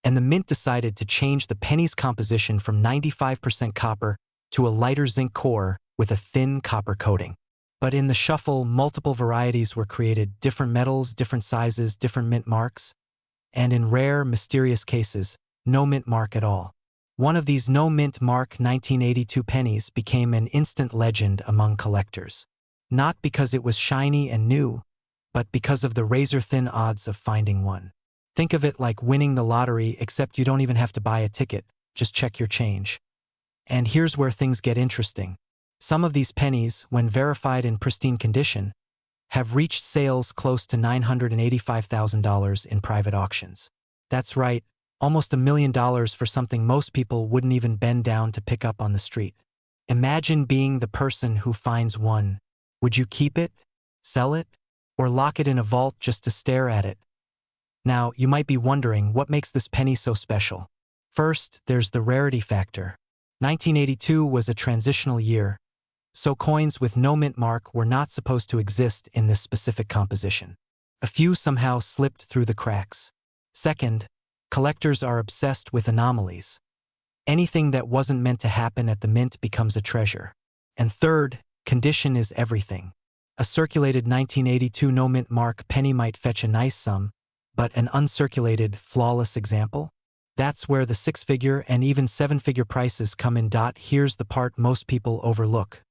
and the Mint decided to change the penny's composition from 95% copper to a lighter zinc core with a thin copper coating. But in the shuffle, multiple varieties were created, different metals, different sizes, different mint marks, and in rare, mysterious cases, no mint mark at all. One of these no-mint mark 1982 pennies became an instant legend among collectors. Not because it was shiny and new, but because of the razor-thin odds of finding one. Think of it like winning the lottery, except you don't even have to buy a ticket, just check your change. And here's where things get interesting. Some of these pennies, when verified in pristine condition, have reached sales close to $985,000 in private auctions. That's right. Almost $1 million for something most people wouldn't even bend down to pick up on the street. Imagine being the person who finds one. Would you keep it, sell it, or lock it in a vault just to stare at it? Now, you might be wondering what makes this penny so special. First, there's the rarity factor. 1982 was a transitional year, so coins with no mint mark were not supposed to exist in this specific composition. A few somehow slipped through the cracks. Second, collectors are obsessed with anomalies. Anything that wasn't meant to happen at the mint becomes a treasure. And third, condition is everything. A circulated 1982 no-mint mark penny might fetch a nice sum, but an uncirculated, flawless example? That's where the 6-figure and even 7-figure prices come in. Here's the part most people overlook.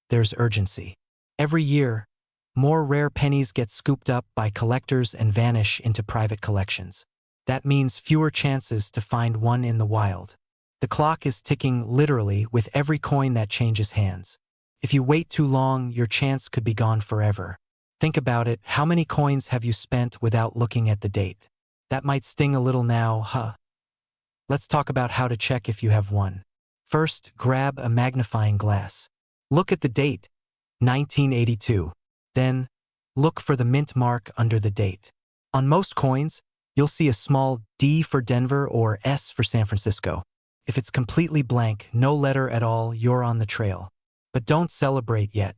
There's urgency. Every year, more rare pennies get scooped up by collectors and vanish into private collections. That means fewer chances to find one in the wild. The clock is ticking literally with every coin that changes hands. If you wait too long, your chance could be gone forever. Think about it, how many coins have you spent without looking at the date? That might sting a little now, huh? Let's talk about how to check if you have one. First, grab a magnifying glass. Look at the date, 1982. Then, look for the mint mark under the date. On most coins, you'll see a small D for Denver or S for San Francisco. If it's completely blank, no letter at all, you're on the trail. But don't celebrate yet.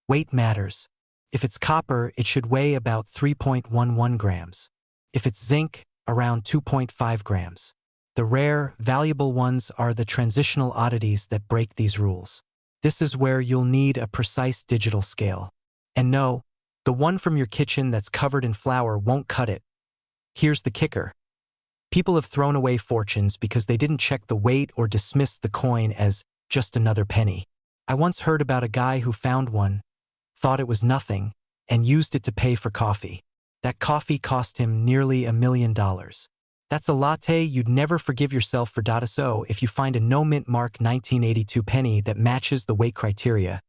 Weight matters. If it's copper, it should weigh about 3.11 grams. If it's zinc, around 2.5 grams. The rare, valuable ones are the transitional oddities that break these rules. This is where you'll need a precise digital scale. And no, the one from your kitchen that's covered in flour won't cut it. Here's the kicker. People have thrown away fortunes because they didn't check the weight or dismissed the coin as just another penny. I once heard about a guy who found one, thought it was nothing, and used it to pay for coffee. That coffee cost him nearly $1 million. That's a latte you'd never forgive yourself for. So if you find a no-mint mark 1982 penny that matches the weight criteria,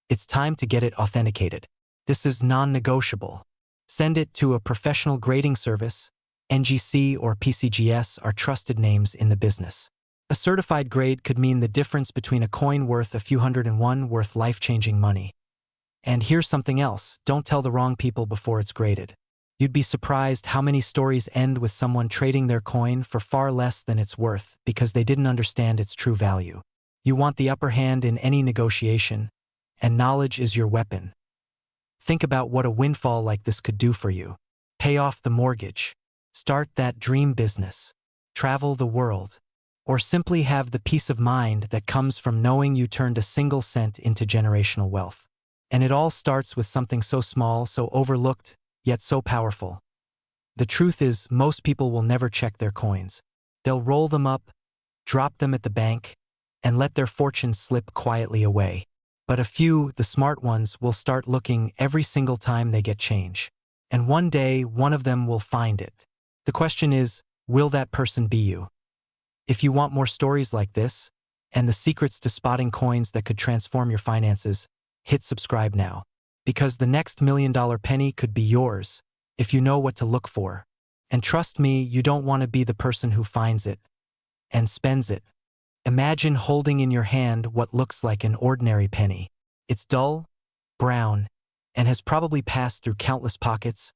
it's time to get it authenticated. This is non-negotiable. Send it to a professional grading service. NGC or PCGS are trusted names in the business. A certified grade could mean the difference between a coin worth a few hundred and one worth life-changing money. And here's something else, don't tell the wrong people before it's graded. You'd be surprised how many stories end with someone trading their coin for far less than it's worth because they didn't understand its true value. You want the upper hand in any negotiation, and knowledge is your weapon. Think about what a windfall like this could do for you. Pay off the mortgage, start that dream business, travel the world, or simply have the peace of mind that comes from knowing you turned a single cent into generational wealth. And it all starts with something so small, so overlooked, yet so powerful. The truth is, most people will never check their coins. They'll roll them up, drop them at the bank, and let their fortunes slip quietly away. But a few, the smart ones, will start looking every single time they get change. And one day, one of them will find it. The question is, will that person be you? If you want more stories like this, and the secrets to spotting coins that could transform your finances, hit subscribe now. Because the next $1,000,000 penny could be yours, if you know what to look for. And trust me, you don't want to be the person who finds it and spends it. Imagine holding in your hand what looks like an ordinary penny. It's dull, brown, and has probably passed through countless pockets,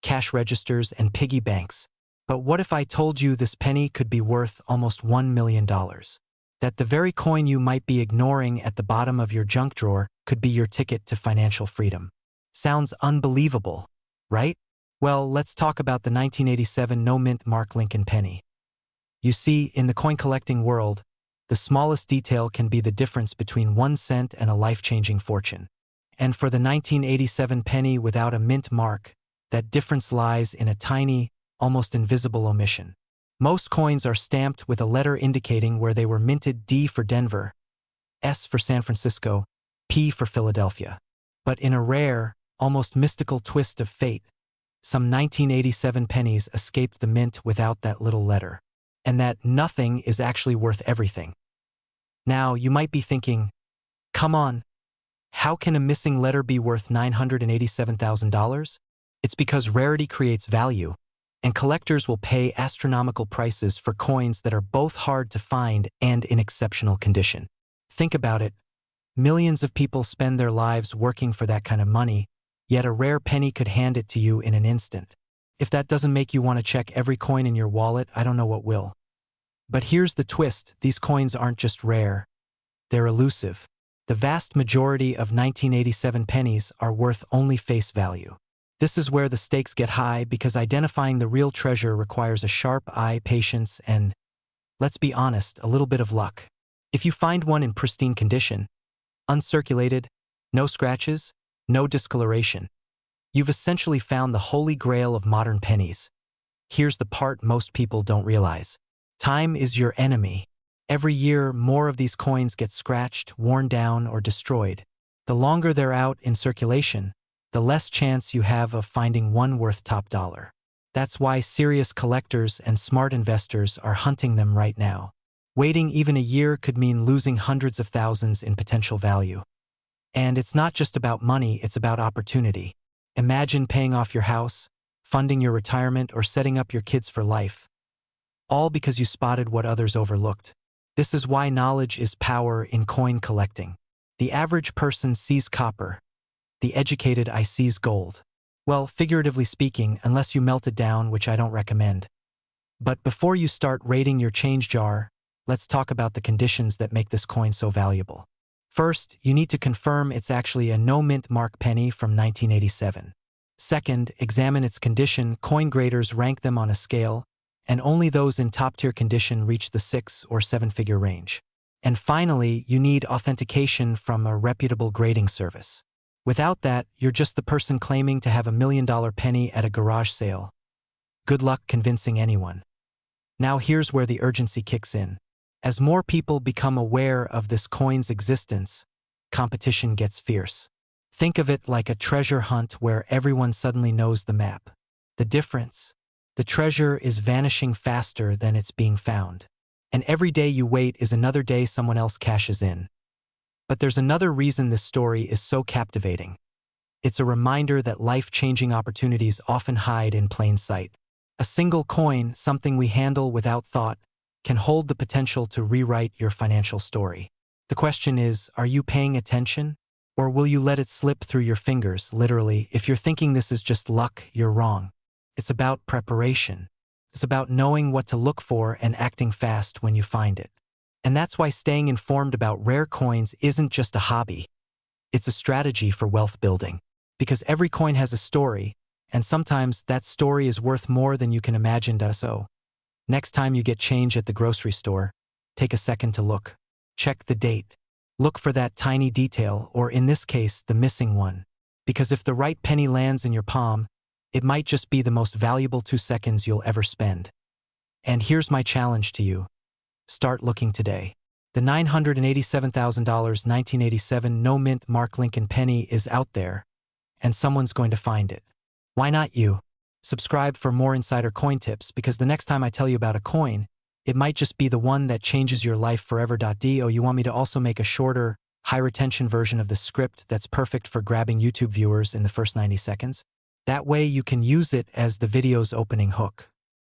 cash registers, and piggy banks. But what if I told you this penny could be worth almost $1,000,000? That the very coin you might be ignoring at the bottom of your junk drawer could be your ticket to financial freedom. Sounds unbelievable, right? Well, let's talk about the 1987 no-mint mark Lincoln penny. You see, in the coin collecting world, the smallest detail can be the difference between 1 cent and a life-changing fortune. And for the 1987 penny without a mint mark, that difference lies in a tiny, almost invisible omission. Most coins are stamped with a letter indicating where they were minted: D for Denver, S for San Francisco, P for Philadelphia. But in a rare, almost mystical twist of fate, some 1987 pennies escaped the mint without that little letter. And that nothing is actually worth everything. Now, you might be thinking, come on, how can a missing letter be worth $987,000? It's because rarity creates value, and collectors will pay astronomical prices for coins that are both hard to find and in exceptional condition. Think about it. Millions of people spend their lives working for that kind of money, yet a rare penny could hand it to you in an instant. If that doesn't make you want to check every coin in your wallet, I don't know what will. But here's the twist: these coins aren't just rare, they're elusive. The vast majority of 1987 pennies are worth only face value. This is where the stakes get high, because identifying the real treasure requires a sharp eye, patience, and, let's be honest, a little bit of luck. If you find one in pristine condition, uncirculated, no scratches, no discoloration, you've essentially found the holy grail of modern pennies. Here's the part most people don't realize. Time is your enemy. Every year, more of these coins get scratched, worn down, or destroyed. The longer they're out in circulation, the less chance you have of finding one worth top dollar. That's why serious collectors and smart investors are hunting them right now. Waiting even a year could mean losing hundreds of thousands in potential value. And it's not just about money, it's about opportunity. Imagine paying off your house, funding your retirement, or setting up your kids for life, all because you spotted what others overlooked. This is why knowledge is power in coin collecting. The average person sees copper. The educated eye sees gold. Well, figuratively speaking, unless you melt it down, which I don't recommend. But before you start raiding your change jar, let's talk about the conditions that make this coin so valuable. First, you need to confirm it's actually a no-mint mark penny from 1987. Second, examine its condition. Coin graders rank them on a scale, and only those in top-tier condition reach the 6- or 7-figure range. And finally, you need authentication from a reputable grading service. Without that, you're just the person claiming to have a $1,000,000 penny at a garage sale. Good luck convincing anyone. Now here's where the urgency kicks in. As more people become aware of this coin's existence, competition gets fierce. Think of it like a treasure hunt where everyone suddenly knows the map. The difference? The treasure is vanishing faster than it's being found. And every day you wait is another day someone else cashes in. But there's another reason this story is so captivating. It's a reminder that life-changing opportunities often hide in plain sight. A single coin, something we handle without thought, can hold the potential to rewrite your financial story. The question is, are you paying attention? Or will you let it slip through your fingers, literally? If you're thinking this is just luck, you're wrong. It's about preparation. It's about knowing what to look for and acting fast when you find it. And that's why staying informed about rare coins isn't just a hobby. It's a strategy for wealth building. Because every coin has a story, and sometimes that story is worth more than you can imagine. So, next time you get change at the grocery store, take a second to look. Check the date. Look for that tiny detail, or in this case, the missing one. Because if the right penny lands in your palm, it might just be the most valuable 2 seconds you'll ever spend. And here's my challenge to you. Start looking today. The $987,000 1987 no-mint Mark Lincoln penny is out there, and someone's going to find it. Why not you? Subscribe for more insider coin tips, because the next time I tell you about a coin, it might just be the one that changes your life forever. Do you want me to also make a shorter, high-retention version of the script that's perfect for grabbing YouTube viewers in the first 90 seconds? That way you can use it as the video's opening hook.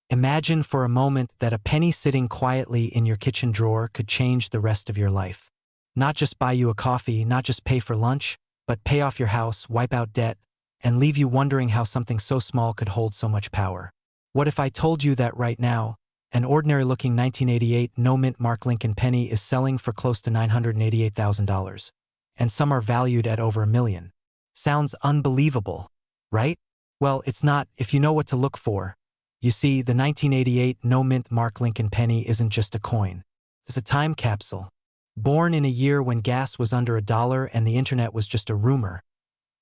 Imagine for a moment that a penny sitting quietly in your kitchen drawer could change the rest of your life. Not just buy you a coffee, not just pay for lunch, but pay off your house, wipe out debt, and leave you wondering how something so small could hold so much power. What if I told you that right now, an ordinary-looking 1988 no-mint Mark Lincoln penny is selling for close to $988,000, and some are valued at over $1 million? Sounds unbelievable, right? Well, it's not if you know what to look for. You see, the 1988 no-mint Mark Lincoln penny isn't just a coin. It's a time capsule. Born in a year when gas was under $1 and the internet was just a rumor,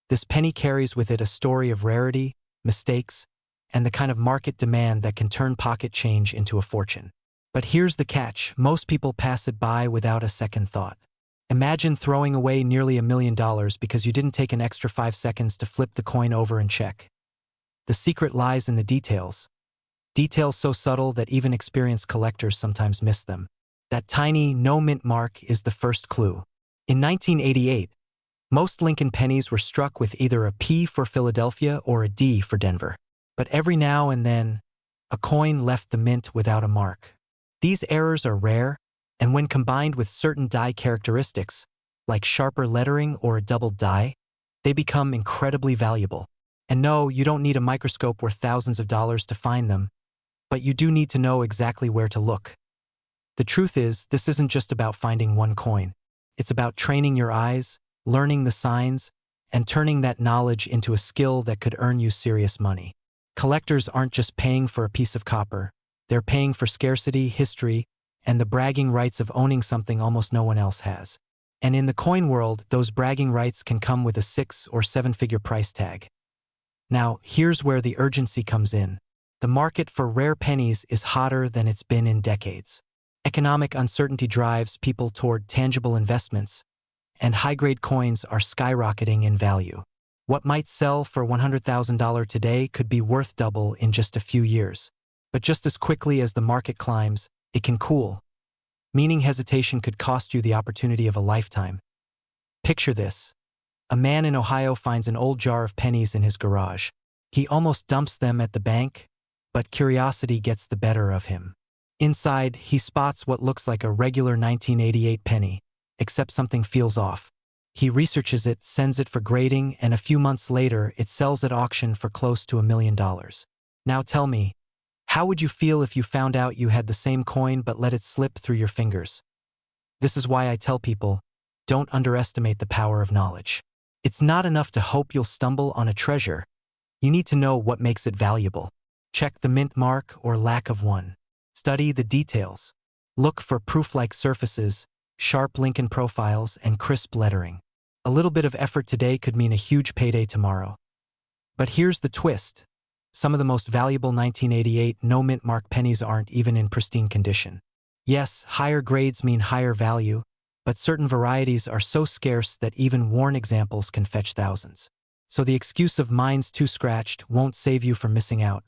this penny carries with it a story of rarity, mistakes, and the kind of market demand that can turn pocket change into a fortune. But here's the catch: most people pass it by without a second thought. Imagine throwing away nearly $1 million because you didn't take an extra 5 seconds to flip the coin over and check. The secret lies in the details. Details so subtle that even experienced collectors sometimes miss them. That tiny no-mint mark is the first clue. In 1988, most Lincoln pennies were struck with either a P for Philadelphia or a D for Denver. But every now and then, a coin left the mint without a mark. These errors are rare, and when combined with certain die characteristics, like sharper lettering or a doubled die, they become incredibly valuable. And no, you don't need a microscope worth thousands of dollars to find them, but you do need to know exactly where to look. The truth is, this isn't just about finding one coin. It's about training your eyes, learning the signs, and turning that knowledge into a skill that could earn you serious money. Collectors aren't just paying for a piece of copper. They're paying for scarcity, history, and the bragging rights of owning something almost no one else has. And in the coin world, those bragging rights can come with a 6- or 7-figure price tag. Now, here's where the urgency comes in. The market for rare pennies is hotter than it's been in decades. Economic uncertainty drives people toward tangible investments, and high-grade coins are skyrocketing in value. What might sell for $100,000 today could be worth double in just a few years. But just as quickly as the market climbs, it can cool, meaning hesitation could cost you the opportunity of a lifetime. Picture this. A man in Ohio finds an old jar of pennies in his garage. He almost dumps them at the bank, but curiosity gets the better of him. Inside, he spots what looks like a regular 1988 penny, except something feels off. He researches it, sends it for grading, and a few months later, it sells at auction for close to $1 million. Now tell me, how would you feel if you found out you had the same coin but let it slip through your fingers? This is why I tell people, don't underestimate the power of knowledge. It's not enough to hope you'll stumble on a treasure. You need to know what makes it valuable. Check the mint mark or lack of one. Study the details. Look for proof-like surfaces, sharp Lincoln profiles, and crisp lettering. A little bit of effort today could mean a huge payday tomorrow. But here's the twist. Some of the most valuable 1988 no-mint mark pennies aren't even in pristine condition. Yes, higher grades mean higher value, but certain varieties are so scarce that even worn examples can fetch thousands. So the excuse of "mine's too scratched" won't save you from missing out.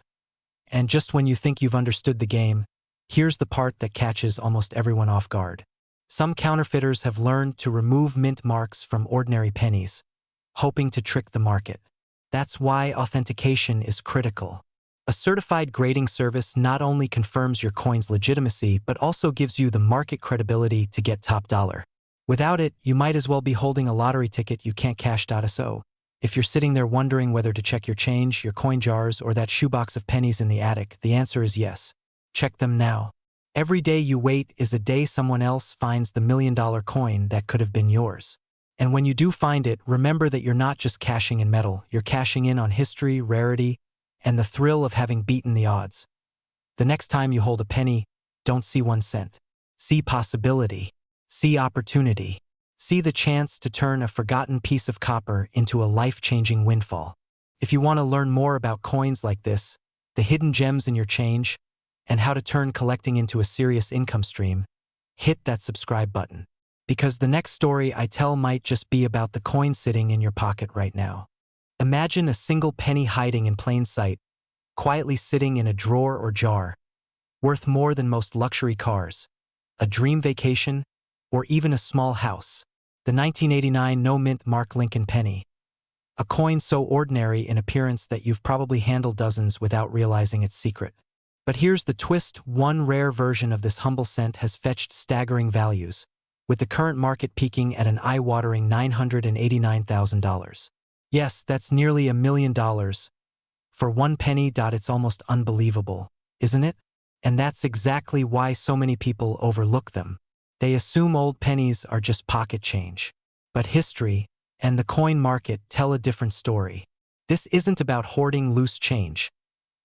And just when you think you've understood the game, here's the part that catches almost everyone off guard. Some counterfeiters have learned to remove mint marks from ordinary pennies, hoping to trick the market. That's why authentication is critical. A certified grading service not only confirms your coin's legitimacy, but also gives you the market credibility to get top dollar. Without it, you might as well be holding a lottery ticket you can't cash. So, if you're sitting there wondering whether to check your change, your coin jars, or that shoebox of pennies in the attic, the answer is yes. Check them now. Every day you wait is a day someone else finds the $1 million coin that could have been yours. And when you do find it, remember that you're not just cashing in metal, you're cashing in on history, rarity, and the thrill of having beaten the odds. The next time you hold a penny, don't see 1 cent. See possibility. See opportunity. See the chance to turn a forgotten piece of copper into a life-changing windfall. If you want to learn more about coins like this, the hidden gems in your change, and how to turn collecting into a serious income stream, hit that subscribe button. Because the next story I tell might just be about the coin sitting in your pocket right now. Imagine a single penny hiding in plain sight, quietly sitting in a drawer or jar, worth more than most luxury cars, a dream vacation, or even a small house. The 1989 no-mint Mark Lincoln penny. A coin so ordinary in appearance that you've probably handled dozens without realizing its secret. But here's the twist: one rare version of this humble cent has fetched staggering values, with the current market peaking at an eye-watering $989,000. Yes, that's nearly $1 million. For one penny. It's almost unbelievable, isn't it? And that's exactly why so many people overlook them. They assume old pennies are just pocket change. But history and the coin market tell a different story. This isn't about hoarding loose change.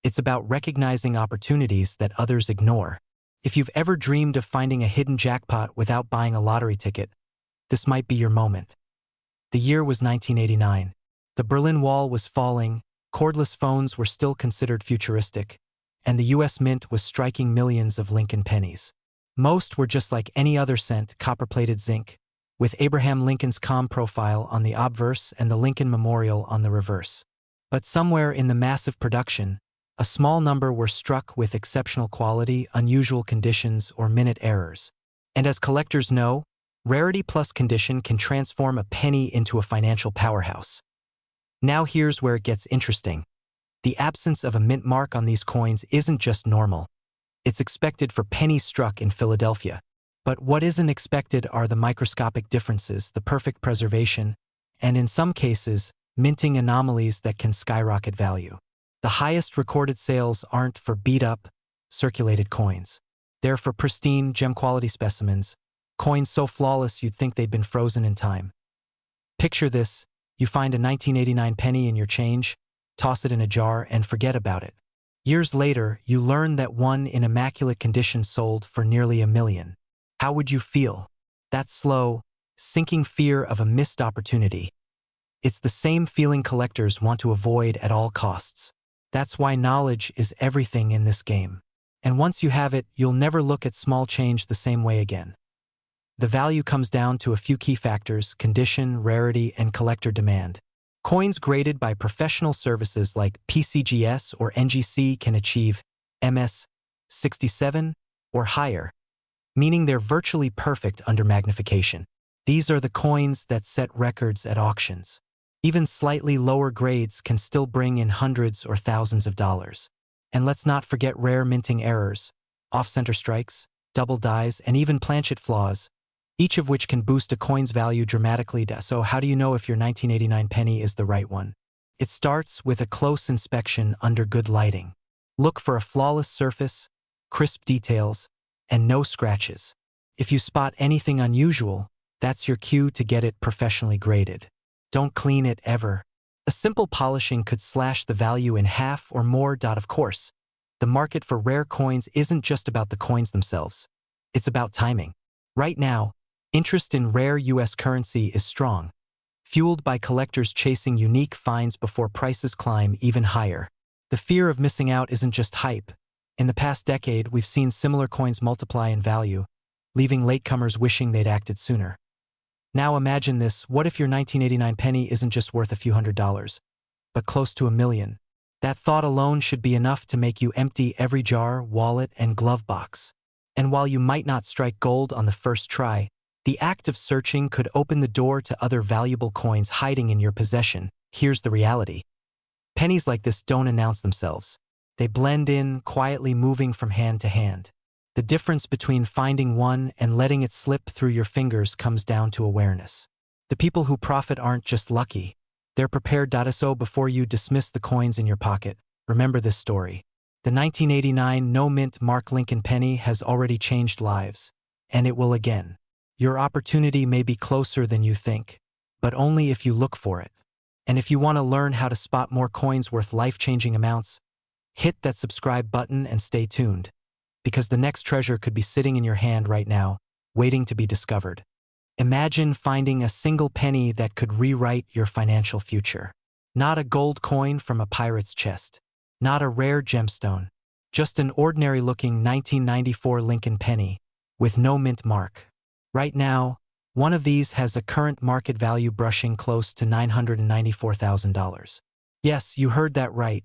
It's about recognizing opportunities that others ignore. If you've ever dreamed of finding a hidden jackpot without buying a lottery ticket, this might be your moment. The year was 1989. The Berlin Wall was falling, cordless phones were still considered futuristic, and the US Mint was striking millions of Lincoln pennies. Most were just like any other cent, copper-plated zinc, with Abraham Lincoln's calm profile on the obverse and the Lincoln Memorial on the reverse. But somewhere in the massive production, a small number were struck with exceptional quality, unusual conditions, or minute errors. And as collectors know, rarity plus condition can transform a penny into a financial powerhouse. Now here's where it gets interesting. The absence of a mint mark on these coins isn't just normal. It's expected for pennies struck in Philadelphia. But what isn't expected are the microscopic differences, the perfect preservation, and in some cases, minting anomalies that can skyrocket value. The highest recorded sales aren't for beat-up, circulated coins. They're for pristine, gem-quality specimens, coins so flawless you'd think they'd been frozen in time. Picture this: you find a 1989 penny in your change, toss it in a jar, and forget about it. Years later, you learn that one in immaculate condition sold for nearly $1 million. How would you feel? That slow, sinking fear of a missed opportunity. It's the same feeling collectors want to avoid at all costs. That's why knowledge is everything in this game. And once you have it, you'll never look at small change the same way again. The value comes down to a few key factors: condition, rarity, and collector demand. Coins graded by professional services like PCGS or NGC can achieve MS 67 or higher, meaning they're virtually perfect under magnification. These are the coins that set records at auctions. Even slightly lower grades can still bring in hundreds or thousands of dollars. And let's not forget rare minting errors, off-center strikes, double dies, and even planchet flaws, each of which can boost a coin's value dramatically. So how do you know if your 1989 penny is the right one? It starts with a close inspection under good lighting. Look for a flawless surface, crisp details, and no scratches. If you spot anything unusual, that's your cue to get it professionally graded. Don't clean it ever. A simple polishing could slash the value in half or more. Of course, the market for rare coins isn't just about the coins themselves. It's about timing. Right now, interest in rare US currency is strong, fueled by collectors chasing unique finds before prices climb even higher. The fear of missing out isn't just hype. In the past decade, we've seen similar coins multiply in value, leaving latecomers wishing they'd acted sooner. Now imagine this: what if your 1989 penny isn't just worth a few $100s, but close to $1 million? That thought alone should be enough to make you empty every jar, wallet, and glove box. And while you might not strike gold on the first try, the act of searching could open the door to other valuable coins hiding in your possession. Here's the reality. Pennies like this don't announce themselves. They blend in, quietly moving from hand to hand. The difference between finding one and letting it slip through your fingers comes down to awareness. The people who profit aren't just lucky. They're prepared. So before you dismiss the coins in your pocket, remember this story. The 1989 no-mint Mark Lincoln penny has already changed lives, and it will again. Your opportunity may be closer than you think, but only if you look for it. And if you want to learn how to spot more coins worth life-changing amounts, hit that subscribe button and stay tuned, because the next treasure could be sitting in your hand right now, waiting to be discovered. Imagine finding a single penny that could rewrite your financial future. Not a gold coin from a pirate's chest, not a rare gemstone, just an ordinary-looking 1994 Lincoln penny, with no mint mark. Right now, one of these has a current market value brushing close to $994,000. Yes, you heard that right.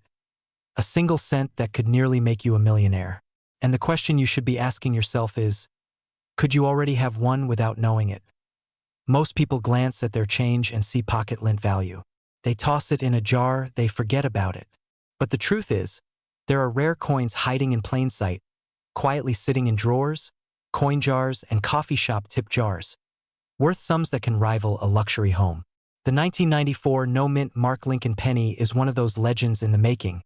A single cent that could nearly make you a millionaire. And the question you should be asking yourself is, could you already have one without knowing it? Most people glance at their change and see pocket lint value. They toss it in a jar, they forget about it. But the truth is, there are rare coins hiding in plain sight, quietly sitting in drawers, coin jars, and coffee shop tip jars, worth sums that can rival a luxury home. The 1994 no-mint Mark Lincoln penny is one of those legends in the making,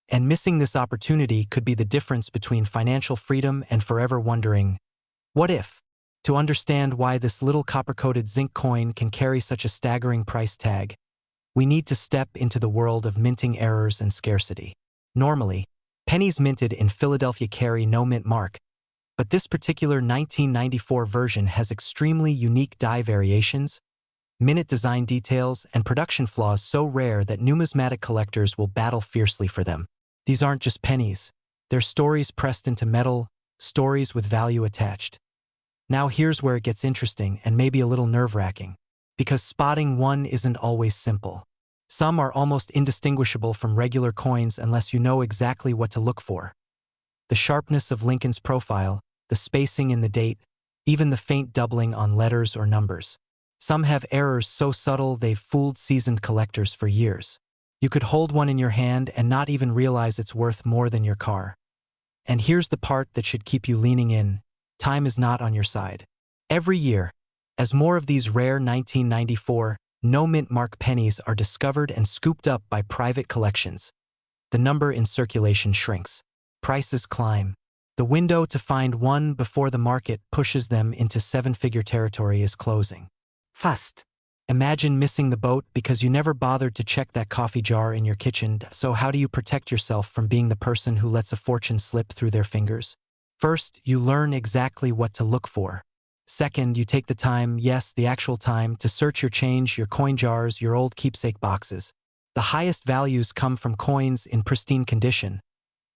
and missing this opportunity could be the difference between financial freedom and forever wondering, what if? To understand why this little copper-coated zinc coin can carry such a staggering price tag, we need to step into the world of minting errors and scarcity. Normally, pennies minted in Philadelphia carry no mint mark, but this particular 1994 version has extremely unique die variations, minute design details, and production flaws so rare that numismatic collectors will battle fiercely for them. These aren't just pennies. They're stories pressed into metal, stories with value attached. Now here's where it gets interesting and maybe a little nerve-wracking, because spotting one isn't always simple. Some are almost indistinguishable from regular coins unless you know exactly what to look for. The sharpness of Lincoln's profile, the spacing in the date, even the faint doubling on letters or numbers. Some have errors so subtle they've fooled seasoned collectors for years. You could hold one in your hand and not even realize it's worth more than your car. And here's the part that should keep you leaning in. Time is not on your side. Every year, as more of these rare 1994 no-mint mark pennies are discovered and scooped up by private collections, the number in circulation shrinks. Prices climb. The window to find one before the market pushes them into seven-figure territory is closing fast. Imagine missing the boat because you never bothered to check that coffee jar in your kitchen. So how do you protect yourself from being the person who lets a fortune slip through their fingers? First, you learn exactly what to look for. Second, you take the time, yes, the actual time, to search your change, your coin jars, your old keepsake boxes. The highest values come from coins in pristine condition,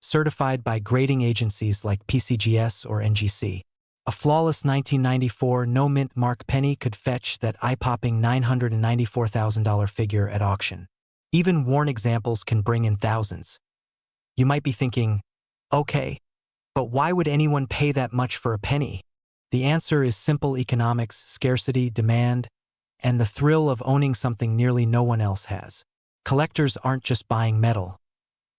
certified by grading agencies like PCGS or NGC. A flawless 1994 no-mint mark penny could fetch that eye-popping $994,000 figure at auction. Even worn examples can bring in thousands. You might be thinking, okay, but why would anyone pay that much for a penny? The answer is simple: economics, scarcity, demand, and the thrill of owning something nearly no one else has. Collectors aren't just buying metal.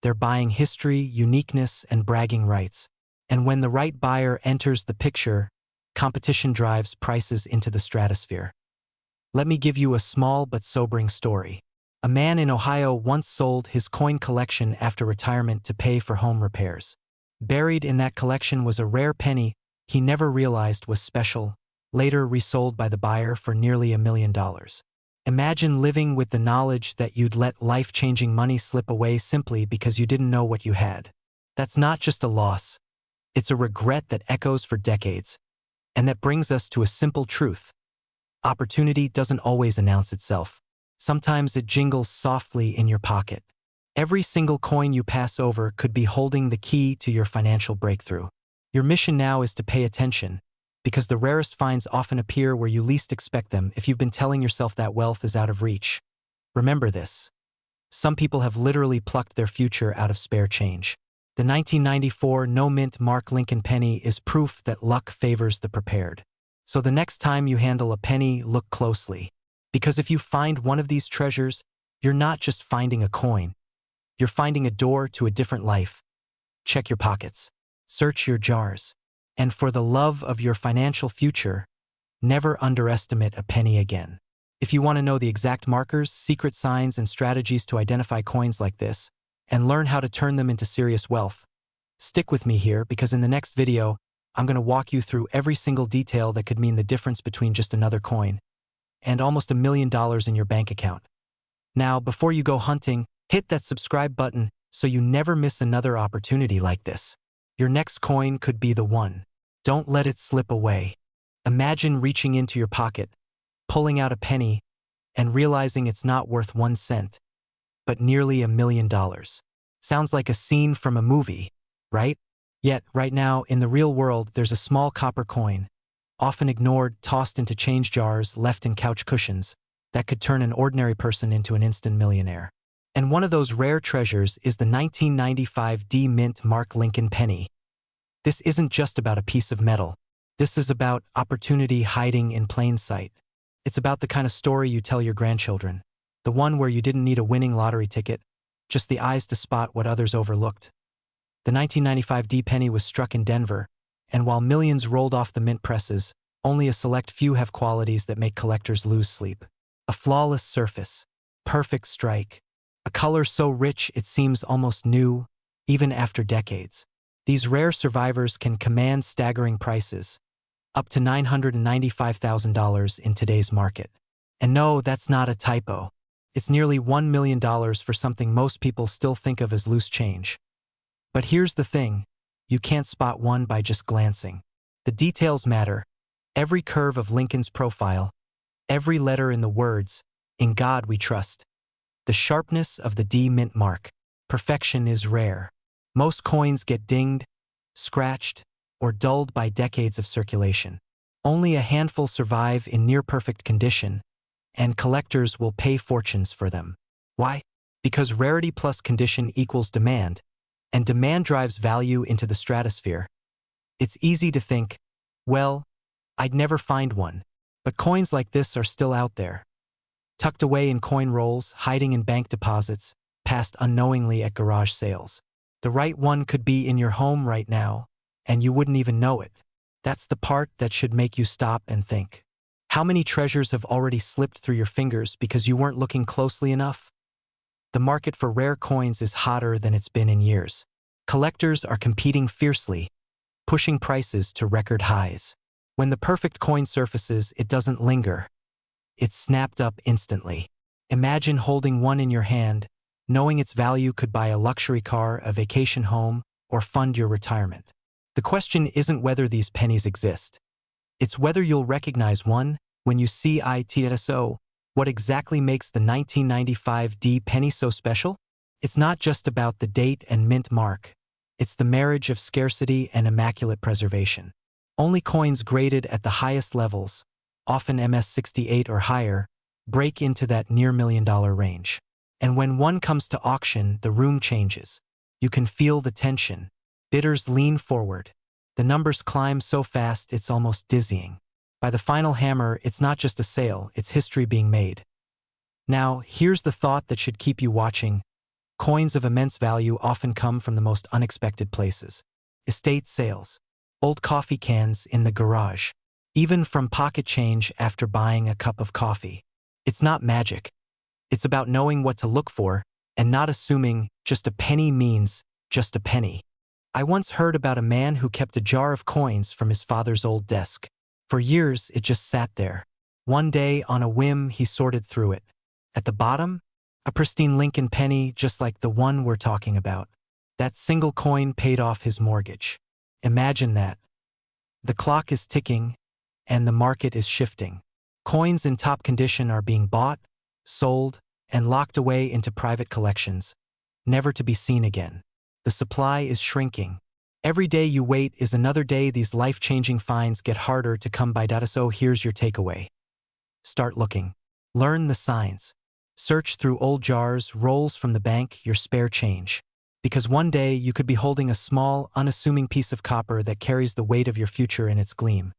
They're buying history, uniqueness, and bragging rights. And when the right buyer enters the picture, competition drives prices into the stratosphere. Let me give you a small but sobering story. A man in Ohio once sold his coin collection after retirement to pay for home repairs. Buried in that collection was a rare penny he never realized was special, later resold by the buyer for nearly $1 million. Imagine living with the knowledge that you'd let life-changing money slip away simply because you didn't know what you had. That's not just a loss. It's a regret that echoes for decades. And that brings us to a simple truth. Opportunity doesn't always announce itself. Sometimes it jingles softly in your pocket. Every single coin you pass over could be holding the key to your financial breakthrough. Your mission now is to pay attention, because the rarest finds often appear where you least expect them. If you've been telling yourself that wealth is out of reach, remember this. Some people have literally plucked their future out of spare change. The 1994 no-mint Mark Lincoln penny is proof that luck favors the prepared. So the next time you handle a penny, look closely. Because if you find one of these treasures, you're not just finding a coin. You're finding a door to a different life. Check your pockets. Search your jars. And for the love of your financial future, never underestimate a penny again. If you want to know the exact markers, secret signs, and strategies to identify coins like this, and learn how to turn them into serious wealth, stick with me here, because in the next video, I'm going to walk you through every single detail that could mean the difference between just another coin and almost $1 million in your bank account. Now, before you go hunting, hit that subscribe button so you never miss another opportunity like this. Your next coin could be the one. Don't let it slip away. Imagine reaching into your pocket, pulling out a penny, and realizing it's not worth 1 cent, but nearly $1 million. Sounds like a scene from a movie, right? Yet, right now, in the real world, there's a small copper coin, often ignored, tossed into change jars, left in couch cushions, that could turn an ordinary person into an instant millionaire. And one of those rare treasures is the 1995 D Mint Mark Lincoln penny. This isn't just about a piece of metal. This is about opportunity hiding in plain sight. It's about the kind of story you tell your grandchildren, the one where you didn't need a winning lottery ticket, just the eyes to spot what others overlooked. The 1995 D penny was struck in Denver, and while millions rolled off the mint presses, only a select few have qualities that make collectors lose sleep. A flawless surface, perfect strike, a color so rich it seems almost new, even after decades. These rare survivors can command staggering prices, up to $995,000 in today's market. And no, that's not a typo. It's nearly $1 million for something most people still think of as loose change. But here's the thing, you can't spot one by just glancing. The details matter. Every curve of Lincoln's profile, every letter in the words, "In God we trust." The sharpness of the D Mint mark. Perfection is rare. Most coins get dinged, scratched, or dulled by decades of circulation. Only a handful survive in near-perfect condition, and collectors will pay fortunes for them. Why? Because rarity plus condition equals demand, and demand drives value into the stratosphere. It's easy to think, well, I'd never find one, but coins like this are still out there. Tucked away in coin rolls, hiding in bank deposits, passed unknowingly at garage sales. The right one could be in your home right now, and you wouldn't even know it. That's the part that should make you stop and think. How many treasures have already slipped through your fingers because you weren't looking closely enough? The market for rare coins is hotter than it's been in years. Collectors are competing fiercely, pushing prices to record highs. When the perfect coin surfaces, it doesn't linger. It's snapped up instantly. Imagine holding one in your hand, knowing its value could buy a luxury car, a vacation home, or fund your retirement. The question isn't whether these pennies exist. It's whether you'll recognize one when you see it. So, what exactly makes the 1995 D penny so special? It's not just about the date and mint mark. It's the marriage of scarcity and immaculate preservation. Only coins graded at the highest levels, often MS-68 or higher, break into that near $1 million range. And when one comes to auction, the room changes. You can feel the tension. Bidders lean forward. The numbers climb so fast it's almost dizzying. By the final hammer, it's not just a sale, it's history being made. Now, here's the thought that should keep you watching. Coins of immense value often come from the most unexpected places. Estate sales, old coffee cans in the garage, even from pocket change after buying a cup of coffee. It's not magic. It's about knowing what to look for and not assuming just a penny means just a penny. I once heard about a man who kept a jar of coins from his father's old desk. For years, it just sat there. One day, on a whim, he sorted through it. At the bottom, a pristine Lincoln penny just like the one we're talking about. That single coin paid off his mortgage. Imagine that. The clock is ticking, and the market is shifting. Coins in top condition are being bought, sold, and locked away into private collections, never to be seen again. The supply is shrinking. Every day you wait is another day these life-changing finds get harder to come by. So here's your takeaway. Start looking. Learn the signs. Search through old jars, rolls from the bank, your spare change. Because one day you could be holding a small, unassuming piece of copper that carries the weight of your future in its gleam.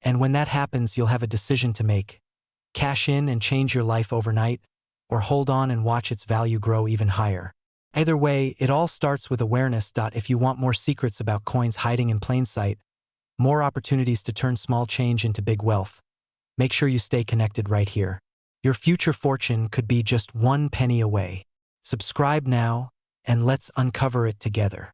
And when that happens, you'll have a decision to make. Cash in and change your life overnight, or hold on and watch its value grow even higher. Either way, it all starts with awareness. If you want more secrets about coins hiding in plain sight, more opportunities to turn small change into big wealth, make sure you stay connected right here. Your future fortune could be just one penny away. Subscribe now, and let's uncover it together.